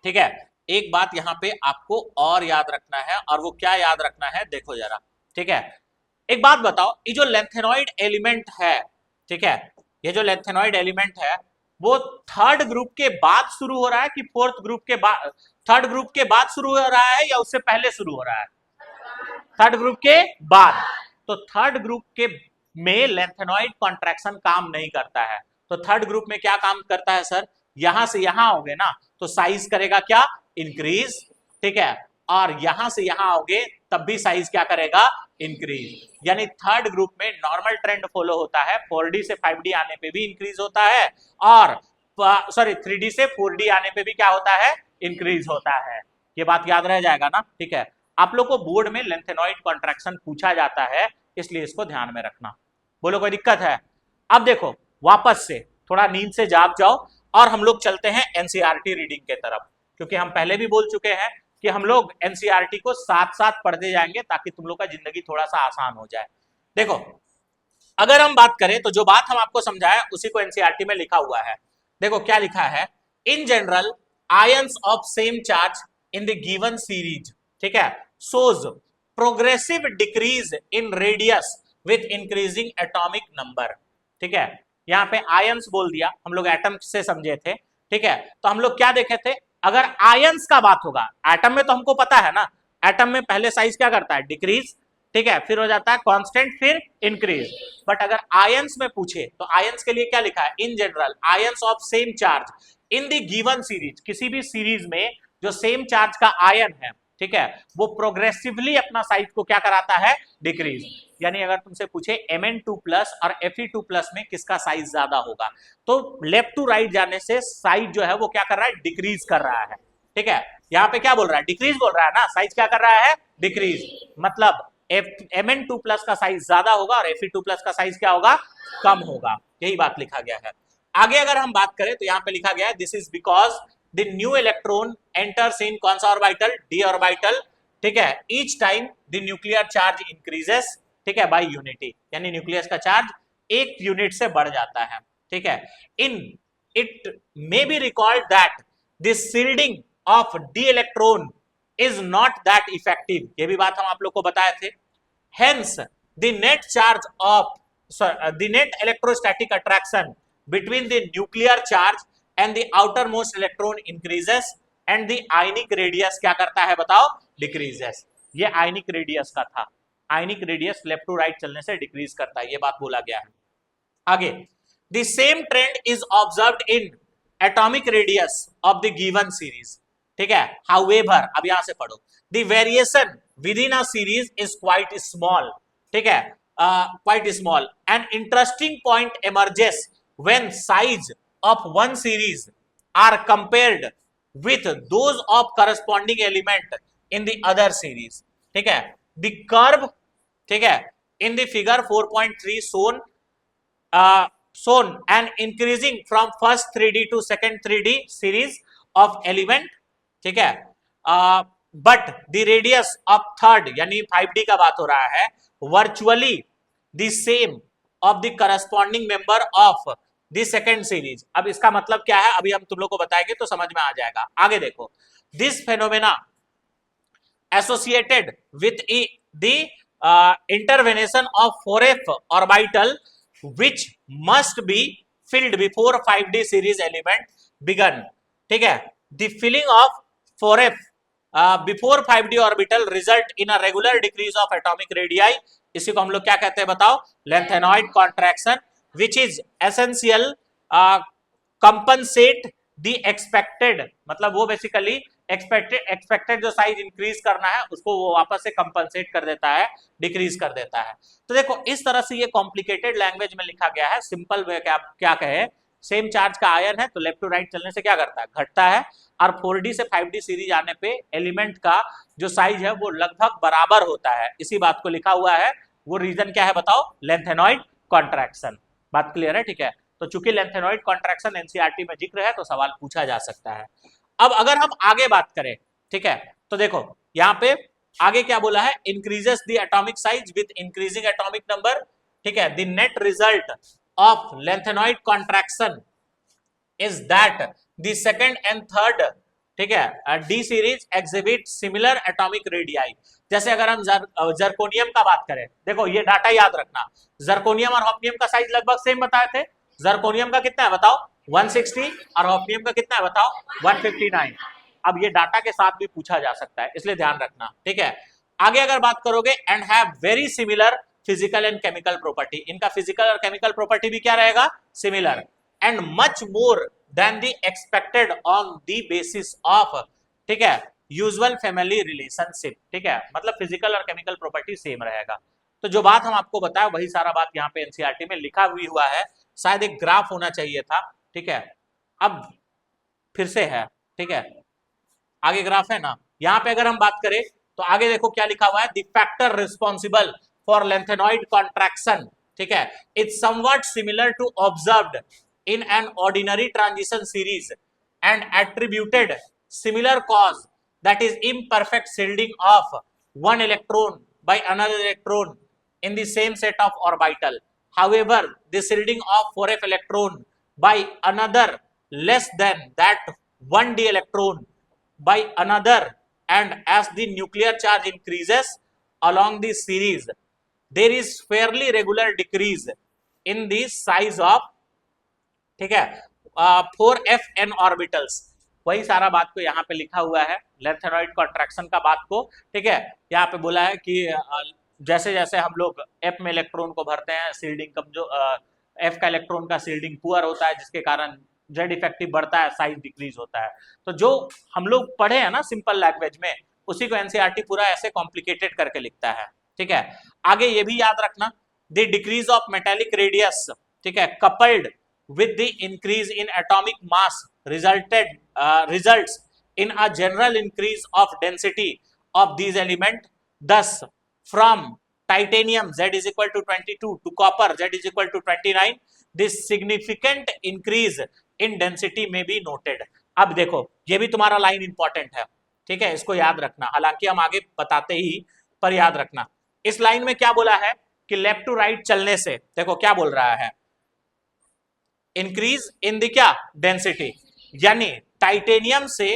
ठीक है, एक बात यहां पे आपको और याद रखना है, और वो क्या याद रखना है देखो जरा। ठीक है, एक बात बताओ, ये जो लेंथेनॉइड एलिमेंट है, ठीक है, ये जो लेंथेनॉइड एलिमेंट है वो थर्ड ग्रुप के बाद शुरू हो रहा है कि फोर्थ ग्रुप के बाद, थर्ड ग्रुप के बाद शुरू हो रहा है या उससे पहले शुरू हो रहा है, थर्ड ग्रुप के बाद। तो थर्ड ग्रुप के में लेंथेनॉइड कॉन्ट्रैक्शन काम नहीं करता है। तो थर्ड ग्रुप में क्या काम करता है सर, यहां से यहां आओगे ना तो साइज करेगा क्या, इंक्रीज, ठीक है, और यहां से यहां आओगे तब भी साइज क्या करेगा, इंक्रीज। यानी थर्ड ग्रुप में नॉर्मल ट्रेंड फॉलो होता है, 4D से 5D आने पे भी इंक्रीज होता है, और सॉरी 3D से 4D आने पे भी क्या होता है, इंक्रीज होता है। ये बात याद रह जाएगा ना? ठीक है, आप लोग को बोर्ड में लेंथेनॉइड कॉन्ट्रैक्शन पूछा जाता है, इसलिए इसको ध्यान में रखना। बोलो कोई दिक्कत है? अब देखो वापस से थोड़ा नींद से जाग जाओ और हम लोग चलते हैं एनसीईआरटी रीडिंग के तरफ, क्योंकि हम पहले भी बोल चुके हैं कि हम लोग एनसीईआरटी को साथ साथ पढ़ते जाएंगे ताकि तुम लोग का जिंदगी थोड़ा सा आसान हो जाए। देखो अगर हम बात करें तो जो बात हम आपको समझाया उसी को एनसीईआरटी में लिखा हुआ है। देखो क्या लिखा है, in general ions of same charge in the given series, ठीक है, shows progressive decrease in radius with increasing atomic number। ठीक है, यहां पे आयंस बोल दिया, हम लोग एटम से समझे थे। ठीक है, तो हम लोग क्या देखे थे, अगर आयंस का बात होगा, एटम में तो हमको पता है ना, एटम में पहले साइज क्या करता है, डिक्रीज, ठीक है, फिर हो जाता है कांस्टेंट, फिर इंक्रीज। बट अगर आयंस में पूछे तो आयंस के लिए क्या लिखा है, in general ions of same charge in the given series, किसी भी सीरीज में जो सेम चार्ज का आयन है, ठीक है, वो प्रोग्रेसिवली अपना साइज को क्या कराता है, डिक्रीज। यानी अगर तुमसे पूछे Mn2+ और Fe2+ में किसका साइज ज्यादा होगा, तो लेफ्ट टू राइट जाने से साइज जो है वो क्या कर रहा है, डिक्रीज कर रहा है। ठीक है, यहाँ पे क्या बोल रहा है, डिक्रीज बोल रहा है ना, साइज क्या कर रहा है, डिक्रीज। मतलब Mn2+ का साइज ज्यादा होगा और Fe2+ का साइज क्या होगा, कम होगा। यही बात लिखा गया है। आगे अगर हम बात करें तो यहाँ पे लिखा गया है, this is because the new electron enters in कौन सा ऑर्बिटल, d ऑर्बिटल, ठीक है, each time the nuclear charge increases, ठीक है, by unity, यानी न्यूक्लियस का चार्ज एक यूनिट से बढ़ जाता है। ठीक है, in it may be recalled that this shielding of d electron is not that effective, ये भी बात हम आप लोग को बताए थे। hence the net charge of the net electrostatic attraction between the nuclear charge and the outermost electron increases and the ionic radius क्या करता है बताओ, decreases। ये ionic radius का था। Ionic radius left to right चलने से डिक्रीज करता है, ये बात बोला गया है। आगे, the same trend is observed in atomic radius of the given series, ठीक है। हाउएवर, अब यहां से पढ़ो, the variation within a series is quite small, ठीक है, quite small. An interesting point emerges when size of one series are compared with those of corresponding element in the other series, ठीक है। the curve, ठीक है, in the figure 4.3 shown and increasing from first 3D to second 3D series of element, ठीक है, but the radius of third यानी 5D का बात हो रहा है, virtually the same of the corresponding member of the second series. अब इसका मतलब क्या है, अभी हम तुम लोग को बताएंगे तो समझ में आ जाएगा। आगे देखो, this phenomena associated with the intervention of 4f orbital which must be filled before 5D series element began, ठीक है। The filling of 4f before 5D orbital result in a regular decrease of atomic radii, इसी को हम लोग क्या कहते हैं बताओ, lanthanoid contraction, which is essential compensate the expected, मतलब वो बेसिकली एक्सपेक्टेड जो साइज इंक्रीज करना है उसको वो वापस से कंपनसेट कर देता है, डिक्रीज कर देता है। तो देखो इस तरह से ये कॉम्प्लिकेटेड लैंग्वेज में लिखा गया है। सिंपल वे क्या कहे, सेम चार्ज का आयन है तो लेफ्ट टू राइट चलने से क्या करता है, घटता है, और 4D से 5D सीरीज आने पे एलिमेंट का जो साइज है वो लगभग बराबर होता है, इसी बात को लिखा हुआ है। वो रीजन क्या है बताओ, लेंथेनॉइड कॉन्ट्रैक्शन। बात क्लियर है, ठीक है। तो चूंकि लेंथेनॉइड कॉन्ट्रैक्शन एनसीईआरटी में जिक्र है तो सवाल पूछा जा सकता है। अब अगर हम आगे बात करें, ठीक है, तो देखो यहाँ पे आगे क्या बोला है, increases the atomic size with increasing atomic number, ठीक है। The net result of lanthanoid contraction is that the second and third, ठीक है, D series exhibit similar atomic radii. जैसे अगर हम जर्कोनियम का बात करें, देखो ये डाटा याद रखना, जर्कोनियम और हॉफनियम का साइज लगभग सेम बताए थे। जर्कोनियम का कितना है बताओ, 160, और हॉफनियम का कितना है बताओ, 159। अब ये डाटा के साथ भी पूछा जा सकता है, इसलिए ध्यान रखना, ठीक है। आगे अगर बात करोगे, and have very similar physical and chemical property, इनका फिजिकल और केमिकल प्रॉपर्टी भी क्या रहेगा, similar, and much more than the expected on the basis of, ठीक है, यूजुअल फैमिली रिलेशनशिप, ठीक है, मतलब फिजिकल और केमिकल प्रॉपर्टी सेम रहेगा। तो जो बात हम आपको बताया वही सारा बात यहाँ पे एनसीईआरटी में लिखा भी हुआ है, शायद एक ग्राफ होना चाहिए था, ठीक है। अब फिर से है, ठीक है, आगे ग्राफ है ना, यहाँ पे अगर हम बात करें तो आगे देखो क्या लिखा हुआ है, the factor responsible for lanthanoid contraction, ठीक है, it's somewhat similar to observed in an ordinary transition series and attributed similar cause, that is imperfect shielding of one electron by another electron in the same set of orbital. However, the shielding of 4f electron by another less than that 1d electron by another, and as the nuclear charge increases along the series, there is fairly regular decrease in the size of, ठीक है, 4fn orbitals. वही सारा बात को यहाँ पे लिखा हुआ है, लेंथेनॉइड कॉन्ट्रैक्शन का बात को, ठीक है। यहाँ पे बोला है कि जैसे जैसे हम लोग f में इलेक्ट्रॉन को भरते हैं, सील्डिंग कम जो f का इलेक्ट्रॉन का सील्डिंग पुअर होता है, जिसके कारण जेड इफेक्टिव बढ़ता है, साइज डिक्रीज होता है। तो जो हम लोग पढ़े हैं ना सिंपल लैंग्वेज में, उसी को एनसीईआरटी पूरा ऐसे कॉम्प्लिकेटेड करके लिखता है, ठीक है। आगे ये भी याद रखना, the decrease of metallic radius, ठीक है, coupled with the increase in atomic mass results in a general increase of density of these elements. Thus, from titanium Z is equal to 22 to copper Z is equal to 29, this significant increase in density may be noted. अब देखो ये भी तुम्हारा line important है, ठीक है, इसको याद रखना, हालांकि हम आगे बताते ही, पर याद रखना। इस लाइन में क्या बोला है कि लेफ्ट टू राइट चलने से, देखो क्या बोल रहा है, इंक्रीज इन द क्या, डेंसिटी, यानी टाइटेनियम से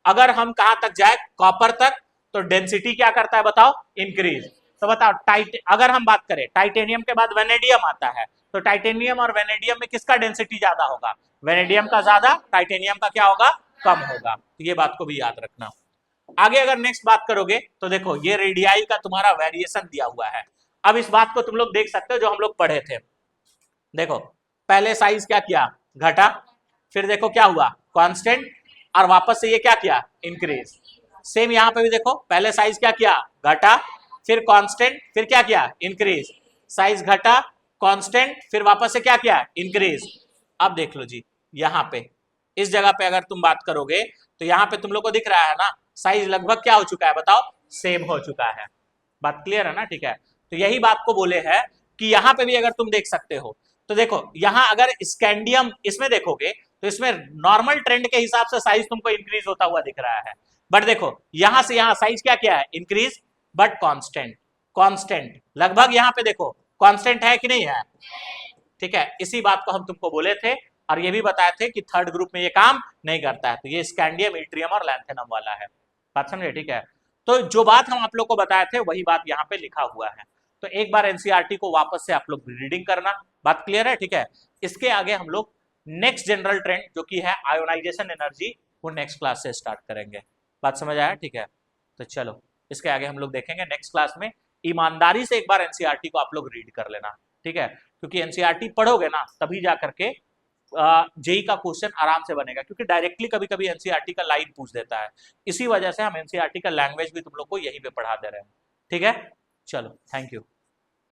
अगर हम कहां तक जाए, कॉपर तक, तो डेंसिटी क्या करता है बताओ, इंक्रीज। तो बताओ अगर हम बात करें टाइटेनियम के बाद वेनेडियम आता है, तो टाइटेनियम और वेनेडियम में किसका डेंसिटी ज्यादा होगा, वेनेडियम का ज्यादा, टाइटेनियम का क्या होगा, कम होगा। तो ये बात को भी याद रखना। आगे अगर नेक्स्ट बात करोगे तो देखो ये रेडियाई का तुम्हारा वेरिएशन दिया हुआ है। अब इस बात को तुम लोग देख सकते हो जो हम लोग पढ़े थे। देखो पहले साइज क्या किया, घटा, फिर देखो क्या हुआ, कांस्टेंट, और वापस से ये क्या किया, इंक्रीज। सेम यहां पे भी देखो पहले साइज क्या किया, घटा, फिर कांस्टेंट, फिर क्या किया, इंक्रीज। साइज घटा, कांस्टेंट, फिर वापस से क्या किया, इंक्रीज। अब देख लो जी, यहाँ पे इस जगह पे अगर तुम बात करोगे तो यहाँ पे तुम लोग को दिख रहा है ना, साइज लगभग क्या हो चुका है, बताओ, सेम हो चुका है। बात क्लियर है ना, ठीक है। तो यही बात को बोले हैं कि यहाँ पे भी अगर तुम देख सकते हो तो देखो यहाँ अगर स्कैंडियम इसमें देखोगे तो इसमें नॉर्मल ट्रेंड के हिसाब से साइज तुमको इंक्रीज होता हुआ दिख रहा है, बट देखो यहां से यहां साइज क्या क्या है, इंक्रीज, बट कांस्टेंट। कांस्टेंट लगभग यहाँ पे देखो कांस्टेंट है कि नहीं है, ठीक है। इसी बात को हम तुमको बोले थे और ये भी बताए थे कि थर्ड ग्रुप में ये काम नहीं करता है। तो ये स्कैंडियम, इट्रियम और लैंथेनम वाला है, बात समझे, ठीक है। तो जो बात हम आप लोग को बताए थे वही बात यहाँ पे लिखा हुआ है। तो एक बार एनसीईआरटी को वापस से आप लोग रीडिंग करना, बात क्लियर है, ठीक है। इसके आगे हम लोग नेक्स्ट जनरल ट्रेंड जो कि है आयोनाइजेशन एनर्जी, वो नेक्स्ट क्लास से स्टार्ट करेंगे, बात समझ आया, ठीक है। तो चलो इसके आगे हम लोग देखेंगे नेक्स्ट क्लास में। ईमानदारी से एक बार एनसीईआरटी को आप लोग रीड कर लेना, ठीक है, क्योंकि एनसीईआरटी पढ़ोगे ना तभी जा करके जेई का क्वेश्चन आराम से बनेगा, क्योंकि डायरेक्टली कभी कभी एनसीईआरटी का लाइन पूछ देता है। इसी वजह से हम एनसीईआरटी का लैंग्वेज भी तुम लोग को यहीं पे पढ़ा दे रहे हैं, ठीक है। चलो थैंक यू।